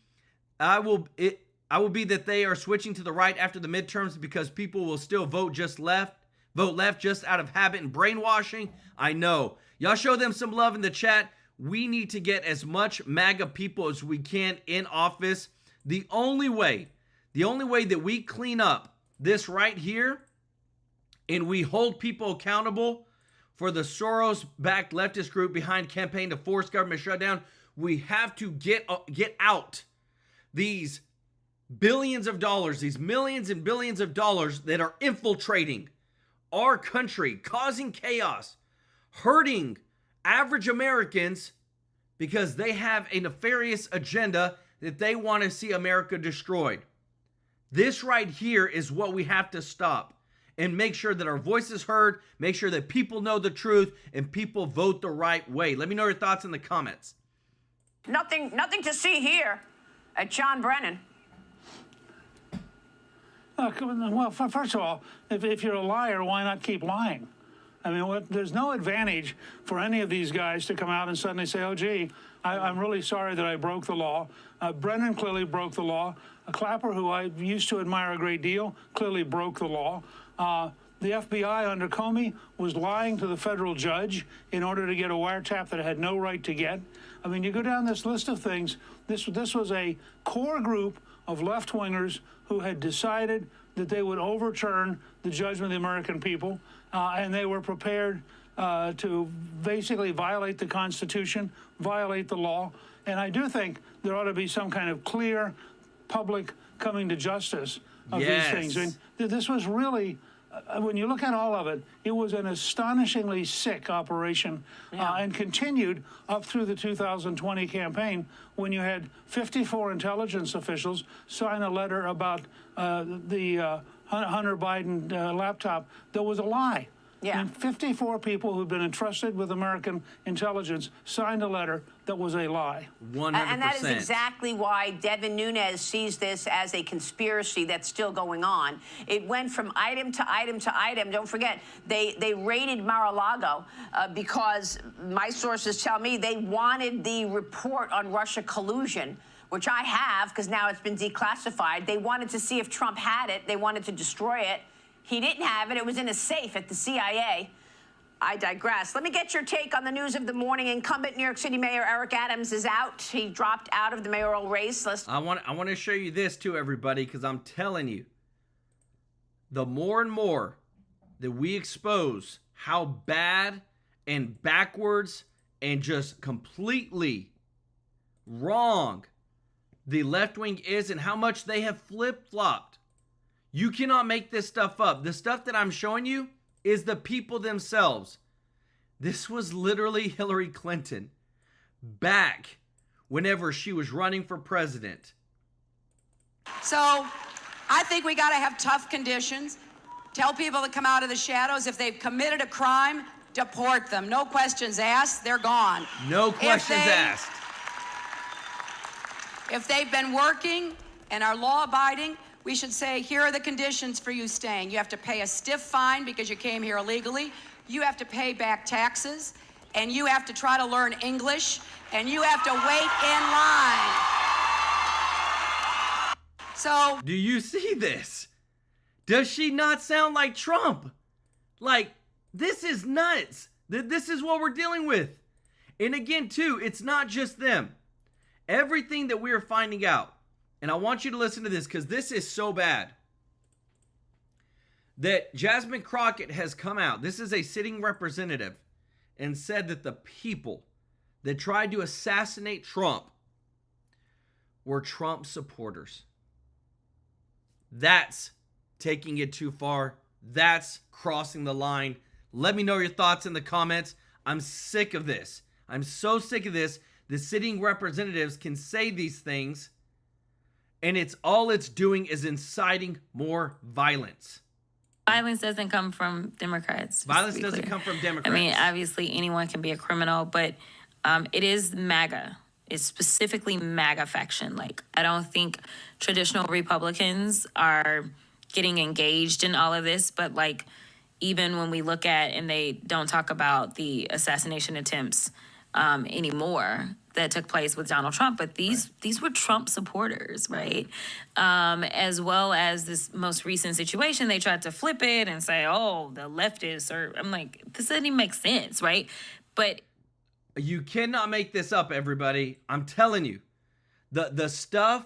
that they are switching to the right after the midterms because people will still vote left just out of habit and brainwashing. I know. Y'all show them some love in the chat. We need to get as much MAGA people as we can in office. The only way that we clean up this right here and we hold people accountable for the Soros-backed leftist group behind campaign to force government shutdown, we have to get out these billions of dollars, these millions and billions of dollars that are infiltrating our country, causing chaos, hurting average Americans because they have a nefarious agenda that they want to see America destroyed. This right here is what we have to stop and make sure that our voice is heard, make sure that people know the truth, and people vote the right way. Let me know your thoughts in the comments. Nothing to see here at John Brennan. Well, first of all, if you're a liar, why not keep lying? I mean, there's no advantage for any of these guys to come out and suddenly say, oh, gee, I'm really sorry that I broke the law. Brennan clearly broke the law. Clapper, who I used to admire a great deal, clearly broke the law. The FBI under Comey was lying to the federal judge in order to get a wiretap that it had no right to get. I mean, you go down this list of things. This was a core group of left-wingers who had decided that they would overturn the judgment of the American people, and they were prepared to basically violate the Constitution, violate the law. And I do think there ought to be some kind of clear public coming to justice of these things. I mean, this was really, when you look at all of it, it was an astonishingly sick operation, and continued up through the 2020 campaign when you had 54 intelligence officials sign a letter about the Hunter Biden laptop that was a lie. Yeah. And 54 people who've been entrusted with American intelligence signed a letter that was a lie. 100%. And that is exactly why Devin Nunes sees this as a conspiracy that's still going on. It went from item to item to item. Don't forget, they raided Mar-a-Lago because my sources tell me they wanted the report on Russia collusion, which I have because now it's been declassified. They wanted to see if Trump had it. They wanted to destroy it. He didn't have it. It was in a safe at the CIA. I digress. Let me get your take on the news of the morning. Incumbent New York City Mayor Eric Adams is out. He dropped out of the mayoral race. I want to show you this too, everybody, because I'm telling you, the more and more that we expose how bad and backwards and just completely wrong the left wing is and how much they have flip-flopped. You cannot make this stuff up. The stuff that I'm showing you is the people themselves. This was literally Hillary Clinton back whenever she was running for president. So I think we got to have tough conditions. Tell people to come out of the shadows. If they've committed a crime, deport them. No questions asked. They're gone. No questions asked. If they've been working and are law-abiding, we should say, here are the conditions for you staying. You have to pay a stiff fine because you came here illegally. You have to pay back taxes. And you have to try to learn English. And you have to wait in line. So, do you see this? Does she not sound like Trump? Like, this is nuts. This is what we're dealing with. And again, too, it's not just them. Everything that we are finding out, and I want you to listen to this because this is so bad, that Jasmine Crockett has come out. This is a sitting representative, and said that the people that tried to assassinate Trump were Trump supporters. That's taking it too far. That's crossing the line. Let me know your thoughts in the comments. I'm sick of this. I'm so sick of this. The sitting representatives can say these things, and all it's doing is inciting more violence. Violence doesn't come from Democrats. Violence doesn't come from Democrats. I mean, obviously anyone can be a criminal, but it is MAGA. It's specifically MAGA faction. Like, I don't think traditional Republicans are getting engaged in all of this, but like, even when we look at, and they don't talk about the assassination attempts anymore that took place with Donald Trump, but these were Trump supporters, right? As well as this most recent situation, they tried to flip it and say, oh, the leftists are, I'm like, this doesn't even make sense, right? But you cannot make this up, everybody. I'm telling you, the stuff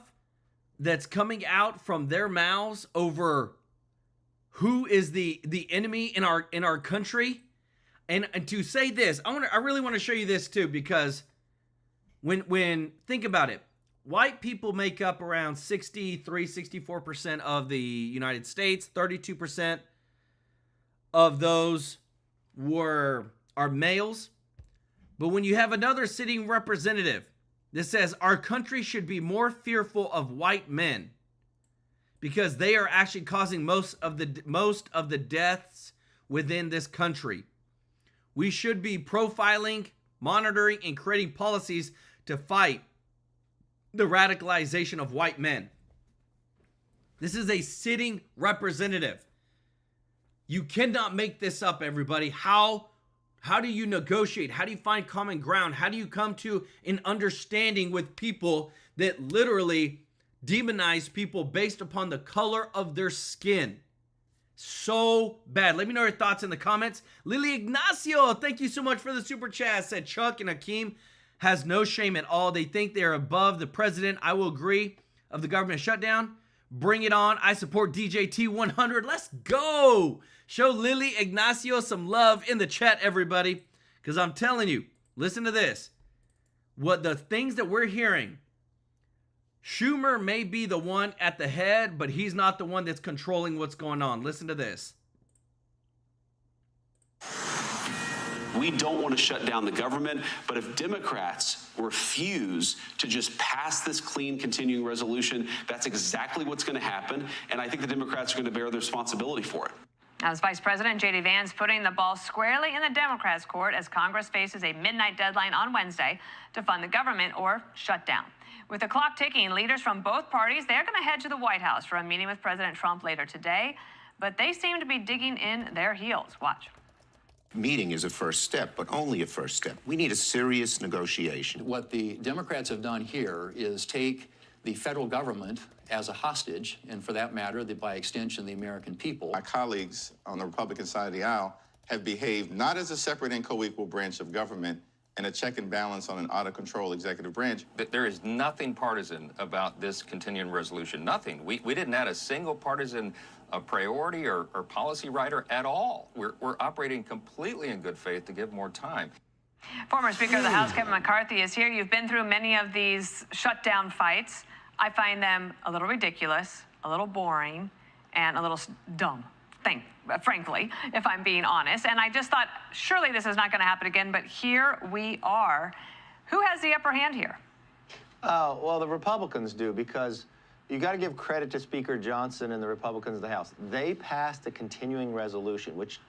that's coming out from their mouths over who is the enemy in our country, and to say this, I really want to show you this too, because when think about it, white people make up around 64% of the United States. 32% of those are males. But when you have another sitting representative that says our country should be more fearful of white men because they are actually causing most of the deaths within this country, we should be profiling, monitoring, and creating policies to fight the radicalization of white men. This is a sitting representative. You cannot make this up, everybody. How do you negotiate? How do you find common ground? How do you come to an understanding with people that literally demonize people based upon the color of their skin? So bad. Let me know your thoughts in the comments. Lily Ignacio, thank you so much for the super chat. Said Chuck and Hakeem has no shame at all. They think they're above the president. I will agree of the government shutdown. Bring it on. I support DJT 100. Let's go. Show Lily Ignacio some love in the chat, everybody. Because I'm telling you, listen to this. What the things that we're hearing, Schumer may be the one at the head, but he's not the one that's controlling what's going on. Listen to this. We don't want to shut down the government, but if Democrats refuse to just pass this clean continuing resolution, that's exactly what's going to happen, and I think the Democrats are going to bear the responsibility for it. As Vice President J.D. Vance putting the ball squarely in the Democrats' court as Congress faces a midnight deadline on Wednesday to fund the government or shut down. With the clock ticking, leaders from both parties, they're going to head to the White House for a meeting with President Trump later today, but they seem to be digging in their heels. Watch. Meeting is a first step, but only a first step. We need a serious negotiation. What the Democrats have done here is take the federal government as a hostage, and for that matter, by extension, the American people. My colleagues on the Republican side of the aisle have behaved not as a separate and co-equal branch of government and a check and balance on an out-of-control executive branch. There is nothing partisan about this continuing resolution. Nothing. We didn't add a single partisan priority or policy rider at all. We're operating completely in good faith to give more time. Former Speaker of the House Kevin McCarthy is here. You've been through many of these shutdown fights. I find them a little ridiculous, a little boring, and a little dumb, frankly, if I'm being honest. And I just thought, surely this is not going to happen again, but here we are. Who has the upper hand here? Well, the Republicans do, because You got to give credit to Speaker Johnson and the Republicans of the House. They passed a continuing resolution, which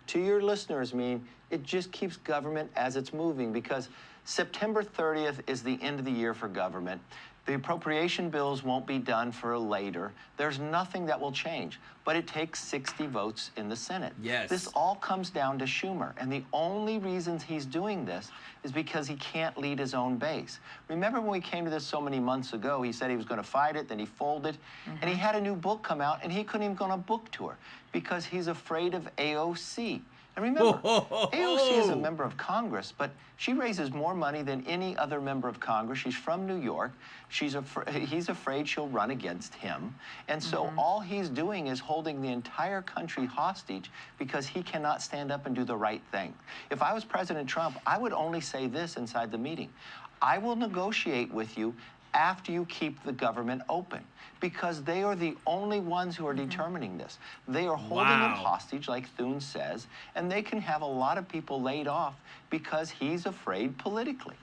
to your listeners mean it just keeps government as it's moving, because September 30th is the end of the year for government. The appropriation bills won't be done for later. There's nothing that will change, but it takes 60 votes in the Senate. Yes. This all comes down to Schumer, and the only reasons he's doing this is because he can't lead his own base. Remember when we came to this so many months ago, he said he was going to fight it, then he folded, and he had a new book come out, and he couldn't even go on a book tour because he's afraid of AOC. And remember, AOC is a member of Congress, but she raises more money than any other member of Congress. She's from New York. He's afraid she'll run against him. And so all he's doing is holding the entire country hostage because he cannot stand up and do the right thing. If I was President Trump, I would only say this inside the meeting. I will negotiate with you after you keep the government open, because they are the only ones who are determining this. They are holding it hostage, like Toons says, and they can have a lot of people laid off because he's afraid politically.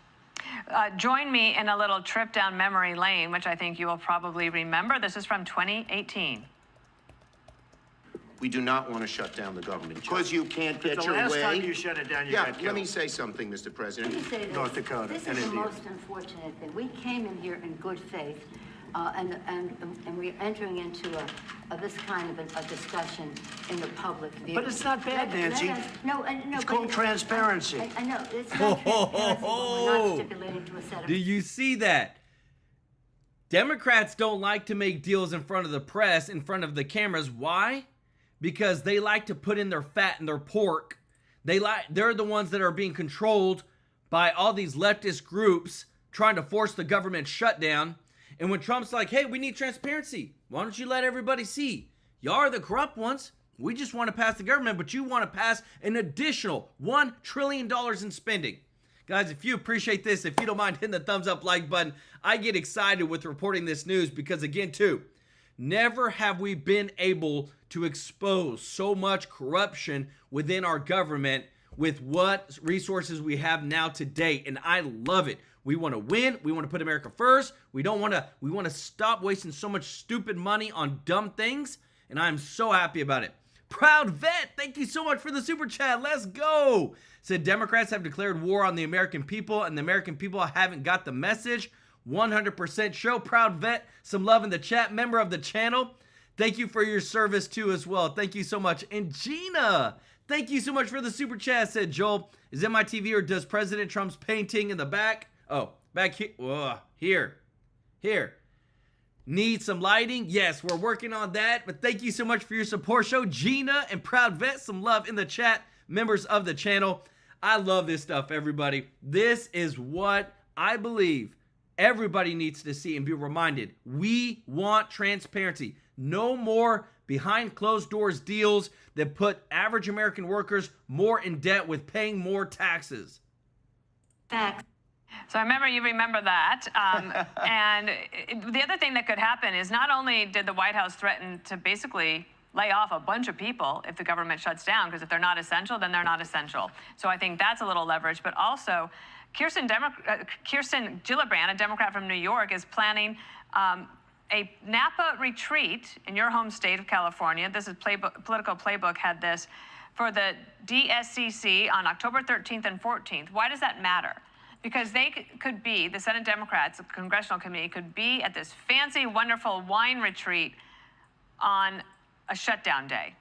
Join me in a little trip down memory lane, which I think you will probably remember. This is from 2018. We do not want to shut down the government because you can't get your way. The last time you shut it down, you got killed. Let me say something, Mr. President. Let me say this. North Dakota This and is the India. most unfortunate thing. We came in here in good faith, and we're entering into this kind of a discussion in the public view. But it's not bad, Nancy. No. It's called transparency. I know. It's not transparency, but we're not stipulating to a set of... Do you see that? Democrats don't like to make deals in front of the press, in front of the cameras. Why? Because they like to put in their fat and their pork. They're the ones that are being controlled by all these leftist groups trying to force the government shutdown. And when Trump's like, hey, we need transparency, why don't you let everybody see? Y'all are the corrupt ones. We just want to pass the government, but you want to pass an additional $1 trillion in spending. Guys, if you appreciate this, if you don't mind hitting the thumbs up like button, I get excited with reporting this news because, again, too, never have we been able to expose so much corruption within our government with what resources we have now to date, and I love it. We want to win. We want to put America first. We want to stop wasting so much stupid money on dumb things, and I'm so happy about it. Proud Vet, thank you so much for the super chat. Let's go. Said Democrats have declared war on the American people, and the American people haven't got the message. 100% show. Proud Vet, some love in the chat. Member of the channel, thank you for your service too as well. Thank you so much. And Gina, thank you so much for the super chat. Said Joel, is it my TV or does President Trump's painting in the back? Oh, back here. Whoa, here. Need some lighting? Yes, we're working on that. But thank you so much for your support. Show Gina and Proud Vet some love in the chat. Members of the channel, I love this stuff, everybody. This is what I believe everybody needs to see and be reminded. We want transparency. No more behind closed doors deals that put average American workers more in debt with paying more taxes. Facts. So I remember you remember that. And the other thing that could happen is not only did the White House threaten to basically lay off a bunch of people if the government shuts down, because if they're not essential, then they're not essential. So I think that's a little leverage. But also, Kirsten Gillibrand, a Democrat from New York, is planning a Napa retreat in your home state of California. This is Political Playbook had this for the DSCC on October 13th and 14th. Why does that matter? Because they could be, the Senate Democrats, the Congressional Committee, could be at this fancy, wonderful wine retreat on a shutdown day,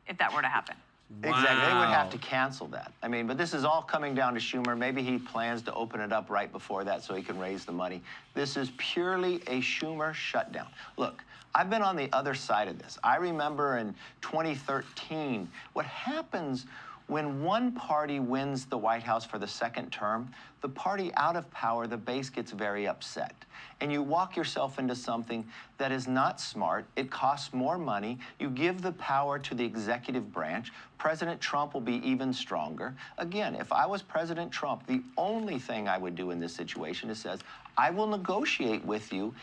if that were to happen. Exactly. They would have to cancel that. I mean, but this is all coming down to Schumer. Maybe he plans to open it up right before that so he can raise the money. This is purely a Schumer shutdown. Look, I've been on the other side of this. I remember in 2013, what happens when one party wins the White House for the second term, the party out of power, the base gets very upset. And you walk yourself into something that is not smart. It costs more money. You give the power to the executive branch. President Trump will be even stronger. Again, if I was President Trump, the only thing I would do in this situation is says, I will negotiate with you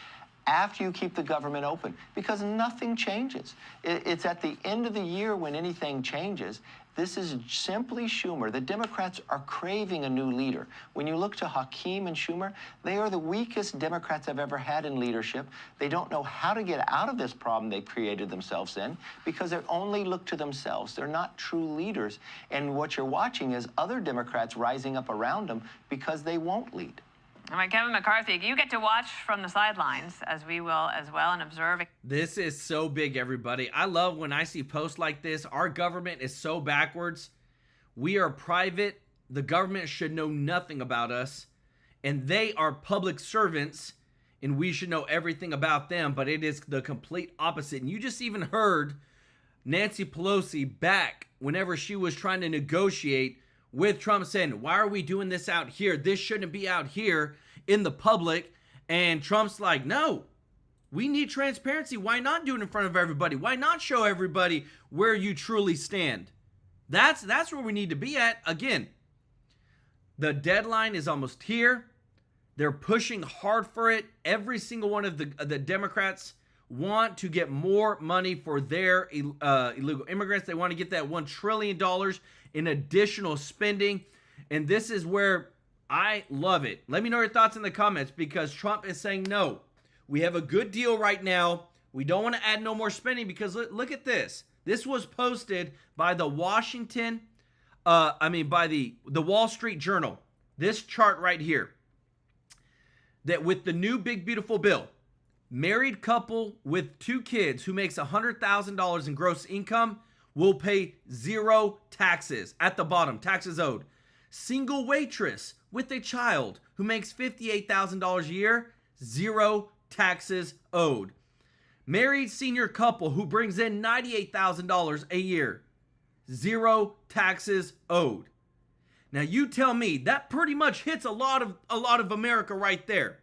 after you keep the government open, because nothing changes. It's at the end of the year when anything changes. This is simply Schumer. The Democrats are craving a new leader. When you look to Hakeem and Schumer, they are the weakest Democrats I've ever had in leadership. They don't know how to get out of this problem they've created themselves in because they only look to themselves. They're not true leaders. And what you're watching is other Democrats rising up around them because they won't lead. All right, Kevin McCarthy, you get to watch from the sidelines, as we will as well, and observe. This is so big, everybody. I love when I see posts like this. Our government is so backwards. We are private. The government should know nothing about us. And they are public servants, and we should know everything about them. But it is the complete opposite. And you just even heard Nancy Pelosi back whenever she was trying to negotiate with Trump saying, why are we doing this out here? This shouldn't be out here in the public. And Trump's like, no, we need transparency. Why not do it in front of everybody? Why not show everybody where you truly stand? That's where we need to be at. Again, the deadline is almost here. They're pushing hard for it. Every single one of the Democrats want to get more money for their illegal immigrants. They want to get that $1 trillion in additional spending. And this is where I love it. Let me know your thoughts in the comments, because Trump is saying, no, we have a good deal right now. We don't want to add no more spending, because look at this. This was posted by the the Wall Street Journal. This chart right here. That with the new big beautiful bill, married couple with 2 kids who makes $100,000 in gross income will pay 0 taxes. At the bottom, taxes owed. Single waitress with a child who makes $58,000 a year, 0 taxes owed. Married senior couple who brings in $98,000 a year, 0 taxes owed. Now you tell me, that pretty much hits a lot of America right there.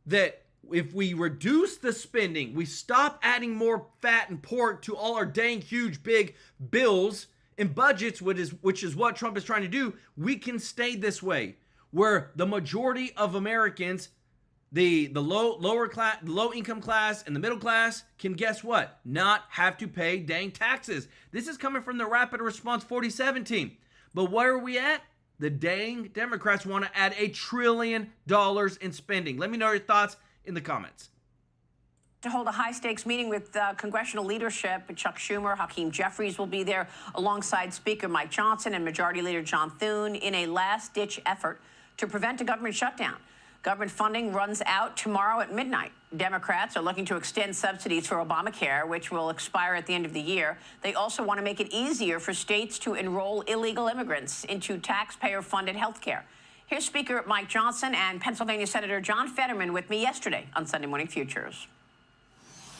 That if we reduce the spending, we stop adding more fat and pork to all our dang huge big bills and budgets, which is what Trump is trying to do, we can stay this way, where the majority of Americans, the low income class and the middle class, can, guess what, not have to pay dang taxes. This is coming from the Rapid Response 4070 team. But where are we at? The dang Democrats want to add $1 trillion in spending. Let me know your thoughts in the comments. To hold a high-stakes meeting with congressional leadership. Chuck Schumer, Hakeem Jeffries will be there alongside Speaker Mike Johnson and Majority Leader John Thune in a last-ditch effort to prevent a government shutdown. Government funding runs out tomorrow at midnight. Democrats are looking to extend subsidies for Obamacare, which will expire at the end of the year. They also want to make it easier for states to enroll illegal immigrants into taxpayer-funded health care. Here's Speaker Mike Johnson and Pennsylvania Senator John Fetterman with me yesterday on Sunday Morning Futures.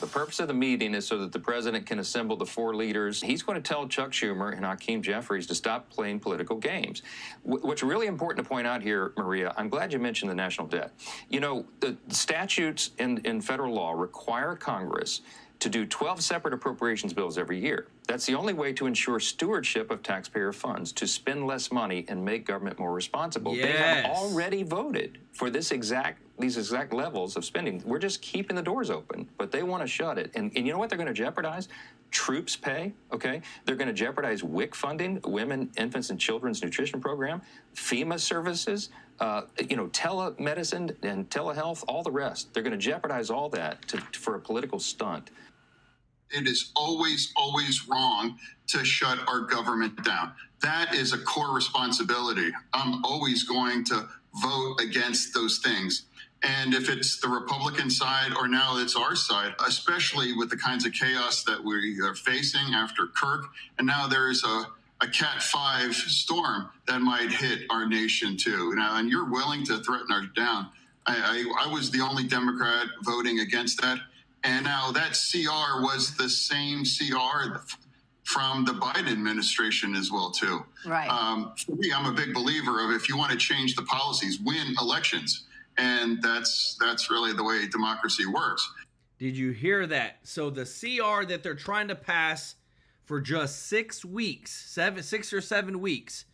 The purpose of the meeting is so that the president can assemble the 4 leaders. He's going to tell Chuck Schumer and Hakeem Jeffries to stop playing political games. What's really important to point out here, Maria, I'm glad you mentioned the national debt. You know, the statutes in federal law require Congress to do 12 separate appropriations bills every year. That's the only way to ensure stewardship of taxpayer funds, to spend less money and make government more responsible. Yes. They have already voted for these exact levels of spending. We're just keeping the doors open, but they want to shut it. And you know what they're going to jeopardize? Troops pay, okay? They're going to jeopardize WIC funding, Women, Infants, and Children's Nutrition Program, FEMA services, telemedicine and telehealth, all the rest. They're going to jeopardize all that for a political stunt. It is always, always wrong to shut our government down. That is a core responsibility. I'm always going to vote against those things. And if it's the Republican side or now it's our side, especially with the kinds of chaos that we are facing after Kirk, and now there's a Cat 5 storm that might hit our nation too. Now, and you're willing to threaten us down. I was the only Democrat voting against that. And now that CR was the same CR from the Biden administration as well, too. Right. For me, I'm a big believer of, if you want to change the policies, win elections. And that's really the way democracy works. Did you hear that? So the CR that they're trying to pass for just 6 weeks, 6 or 7 weeks,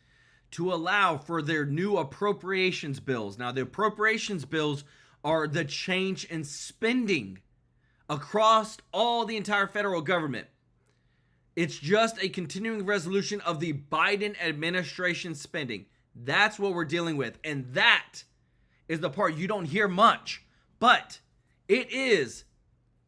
to allow for their new appropriations bills. Now, the appropriations bills are the change in spending across all the entire federal government. It's just a continuing resolution of the Biden administration spending. That's what we're dealing with. And that is the part you don't hear much. But it is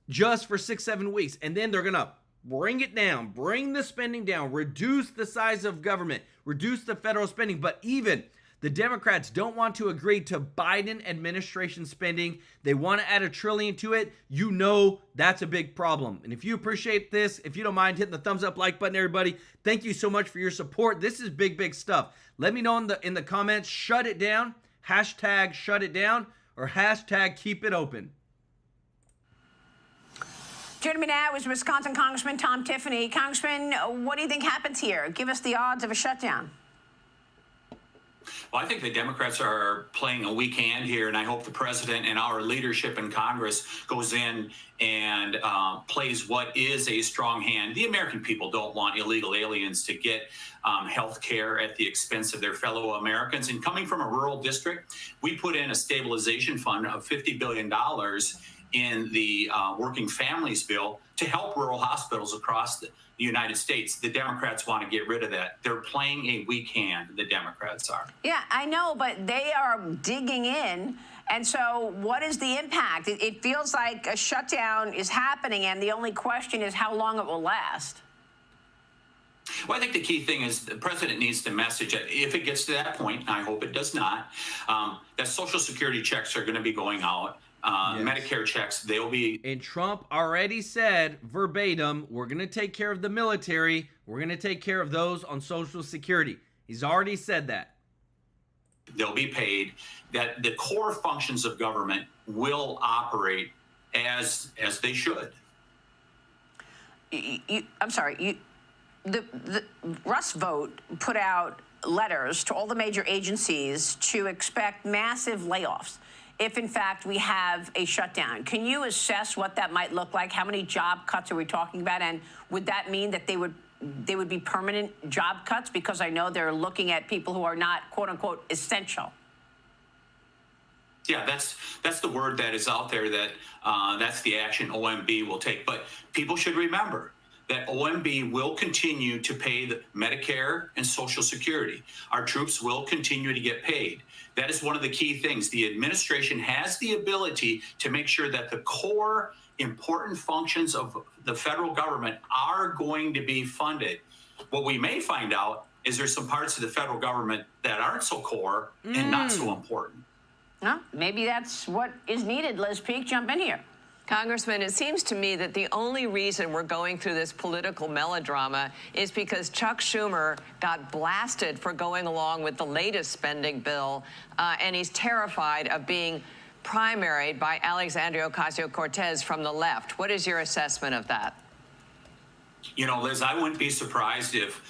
just for 6-7 weeks. And then they're going to bring it down, bring the spending down, reduce the size of government, reduce the federal spending. But even the Democrats don't want to agree to Biden administration spending. They want to add $1 trillion to it. You know that's a big problem. And if you appreciate this, if you don't mind hitting the thumbs up, like button, everybody, thank you so much for your support. This is big, big stuff. Let me know in the comments, shut it down, hashtag shut it down, or hashtag keep it open. Joining me now is Wisconsin Congressman Tom Tiffany. Congressman, what do you think happens here? Give us the odds of a shutdown. Well, I think the Democrats are playing a weak hand here, and I hope the president and our leadership in Congress goes in and plays what is a strong hand. The American people don't want illegal aliens to get health care at the expense of their fellow Americans. And coming from a rural district, we put in a stabilization fund of $50 billion in the Working Families Bill to help rural hospitals across the United States. The Democrats want to get rid of that. They're playing a weak hand, the Democrats are. Yeah, I know, but they are digging in. And so what is the impact? It feels like a shutdown is happening, and the only question is how long it will last. Well, I think the key thing is the president needs to message it, if it gets to that point, and I hope it does not, that Social Security checks are going to be going out. Yes. Medicare checks, they'll be. And Trump already said verbatim, we're going to take care of the military. We're going to take care of those on Social Security. He's already said that. They'll be paid, that the core functions of government will operate as they should. I'm sorry, the Russ vote put out letters to all the major agencies to expect massive layoffs if, in fact, we have a shutdown. Can you assess what that might look like? How many job cuts are we talking about? And would that mean that they would be permanent job cuts? Because I know they're looking at people who are not, quote unquote, essential. Yeah, that's the word that is out there, that that's the action OMB will take. But people should remember that OMB will continue to pay the Medicare and Social Security. Our troops will continue to get paid. That is one of the key things. The administration has the ability to make sure that the core important functions of the federal government are going to be funded. What we may find out is there's some parts of the federal government that aren't so core and not so important. Well, maybe that's what is needed. Liz Peek, jump in here. Congressman, it seems to me that the only reason we're going through this political melodrama is because Chuck Schumer got blasted for going along with the latest spending bill, and he's terrified of being primaried by Alexandria Ocasio-Cortez from the left. What is your assessment of that? You know, Liz, I wouldn't be surprised if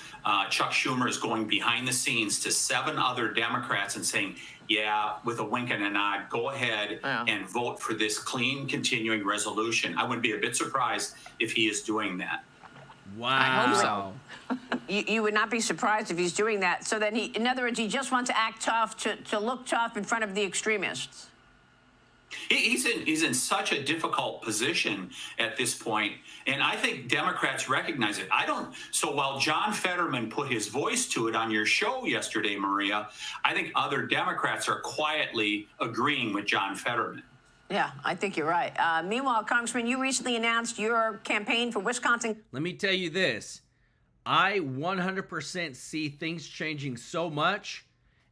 Chuck Schumer is going behind the scenes to 7 other Democrats and saying, yeah, with a wink and a nod, go ahead and vote for this clean continuing resolution. I wouldn't be a bit surprised if he is doing that. Wow. I hope so. You would not be surprised if he's doing that. So then in other words, he just wants to act tough, to look tough in front of the extremists. He's in such a difficult position at this point, and I think Democrats recognize it. So while John Fetterman put his voice to it on your show yesterday, Maria, I think other Democrats are quietly agreeing with John Fetterman. Yeah, I think you're right. Meanwhile, Congressman, you recently announced your campaign for Wisconsin. Let me tell you this. I 100% see things changing so much,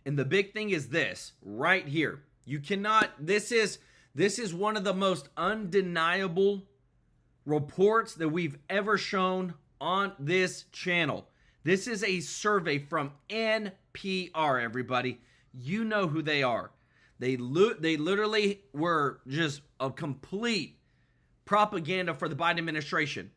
and the big thing is this right here. You cannot, this is one of the most undeniable reports that we've ever shown on this channel. This is a survey from NPR, everybody. You know who they are. They literally were just a complete propaganda for the Biden administration.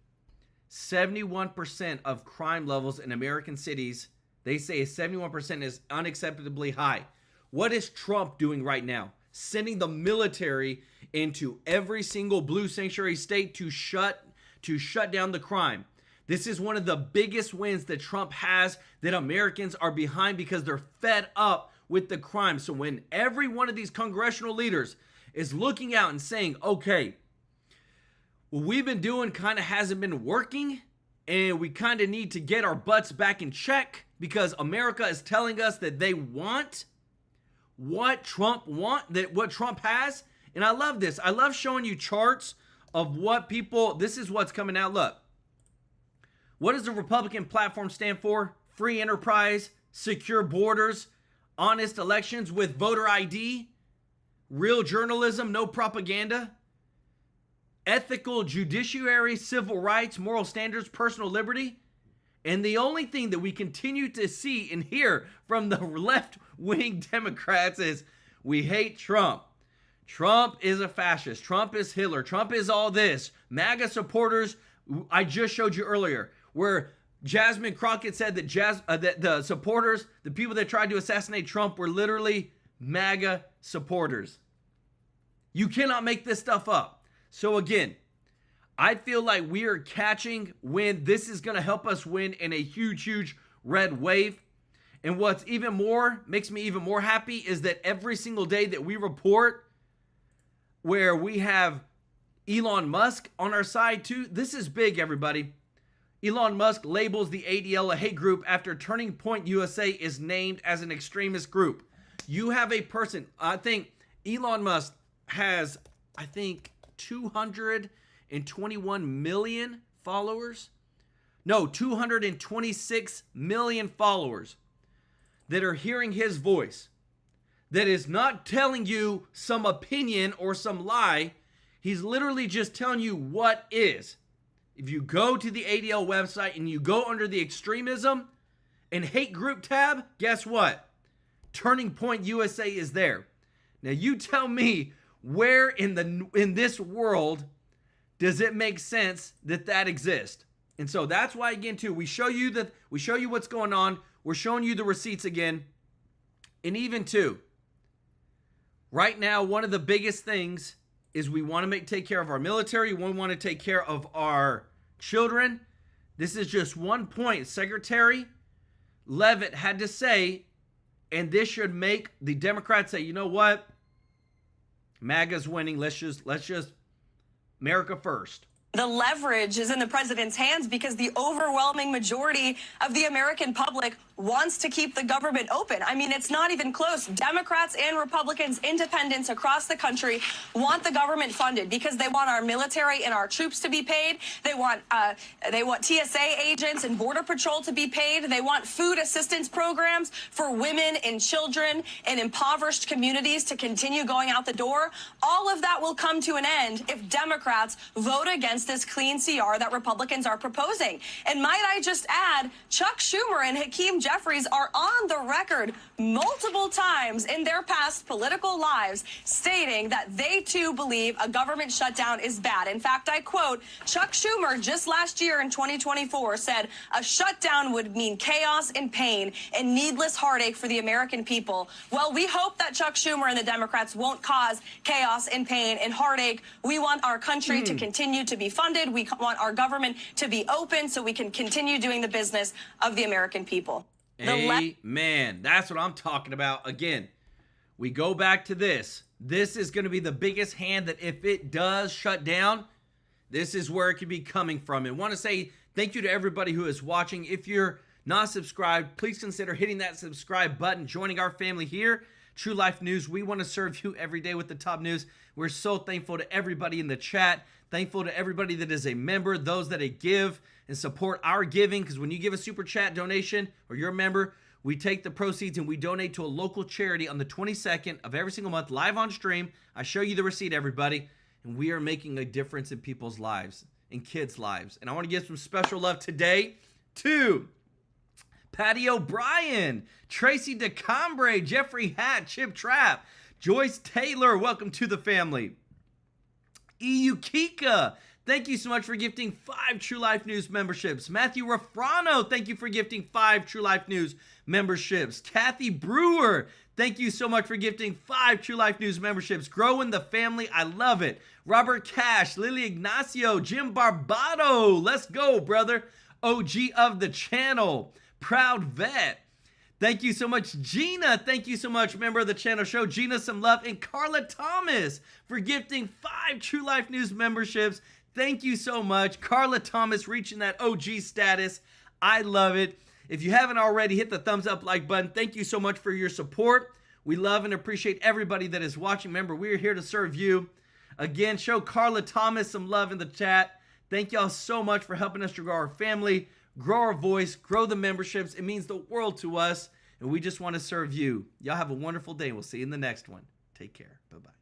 71% of crime levels in American cities, they say 71% is unacceptably high. What is Trump doing right now? Sending the military into every single blue sanctuary state to shut down the crime. This is one of the biggest wins that Trump has, that Americans are behind because they're fed up with the crime. So when every one of these congressional leaders is looking out and saying, okay, what we've been doing kind of hasn't been working, and we kind of need to get our butts back in check because America is telling us that they want what Trump has. And I love this. I love showing you charts of what people, this is what's coming out. Look, what does the Republican platform stand for? Free enterprise, secure borders, honest elections with voter ID, real journalism, no propaganda, ethical judiciary, civil rights, moral standards, personal liberty. And the only thing that we continue to see and hear from the left-wing Democrats is we hate Trump. Trump is a fascist. Trump is Hitler. Trump is all this. MAGA supporters, I just showed you earlier, where Jasmine Crockett said that the supporters, the people that tried to assassinate Trump were literally MAGA supporters. You cannot make this stuff up. So again, I feel like we are catching wind. This is going to help us win in a huge, huge red wave. And what's even more, makes me even more happy is that every single day that we report where we have Elon Musk on our side too, this is big, everybody. Elon Musk labels the ADL a hate group after Turning Point USA is named as an extremist group. You have a person, I think Elon Musk has, 221 million followers. No, 226 million followers that are hearing his voice. That is not telling you some opinion or some lie. He's literally just telling you what is. If you go to the ADL website and you go under the extremism and hate group tab, guess what? Turning Point USA is there. Now you tell me where in this world does it make sense that exists? And so that's why, again, too, we show you what's going on. We're showing you the receipts again. And even too, right now, one of the biggest things is we want to take care of our military. We want to take care of our children. This is just one point Secretary Leavitt had to say, and this should make the Democrats say, you know what? MAGA's winning. Let's just America first. The leverage is in the president's hands because the overwhelming majority of the American public wants to keep the government open. I mean, it's not even close. Democrats and Republicans, independents across the country want the government funded because they want our military and our troops to be paid. They want TSA agents and Border Patrol to be paid. They want food assistance programs for women and children in impoverished communities to continue going out the door. All of that will come to an end if Democrats vote against this clean CR that Republicans are proposing. And might I just add, Chuck Schumer and Hakeem Jeffries are on the record multiple times in their past political lives stating that they too believe a government shutdown is bad. In fact, I quote, Chuck Schumer just last year in 2024 said a shutdown would mean chaos and pain and needless heartache for the American people. Well, we hope that Chuck Schumer and the Democrats won't cause chaos and pain and heartache. We want our country to continue to be funded. We want our government to be open so we can continue doing the business of the American people. Amen. That's what I'm talking about. Again, we go back to this. This is going to be the biggest hand that if it does shut down, this is where it could be coming from. And want to say thank you to everybody who is watching. If you're not subscribed, please consider hitting that subscribe button, joining our family here. True Life News, we want to serve you every day with the top news. We're so thankful to everybody in the chat. Thankful to everybody that is a member, those that give and support our giving, because when you give a super chat donation or you're a member, we take the proceeds and we donate to a local charity on the 22nd of every single month, live on stream. I show you the receipt, everybody, and we are making a difference in people's lives, in kids' lives. And I want to give some special love today to Patty O'Brien, Tracy DeCombre, Jeffrey Hatt, Chip Trapp, Joyce Taylor, welcome to the family. EU Kika, thank you so much for gifting 5 True Life News memberships. Matthew Rafrano, thank you for gifting 5 True Life News memberships. Kathy Brewer, thank you so much for gifting 5 True Life News memberships. Growing the family, I love it. Robert Cash, Lily Ignacio, Jim Barbado, let's go, brother. OG of the channel, Proud Vet. Thank you so much, Gina. Thank you so much, member of the channel. Show Gina some love. And Carla Thomas for gifting 5 True Life News memberships. Thank you so much. Carla Thomas reaching that OG status. I love it. If you haven't already, hit the thumbs up, like button. Thank you so much for your support. We love and appreciate everybody that is watching. Remember, we are here to serve you. Again, show Carla Thomas some love in the chat. Thank y'all so much for helping us to grow our family, grow our voice, grow the memberships. It means the world to us, and we just want to serve you. Y'all have a wonderful day. We'll see you in the next one. Take care. Bye-bye.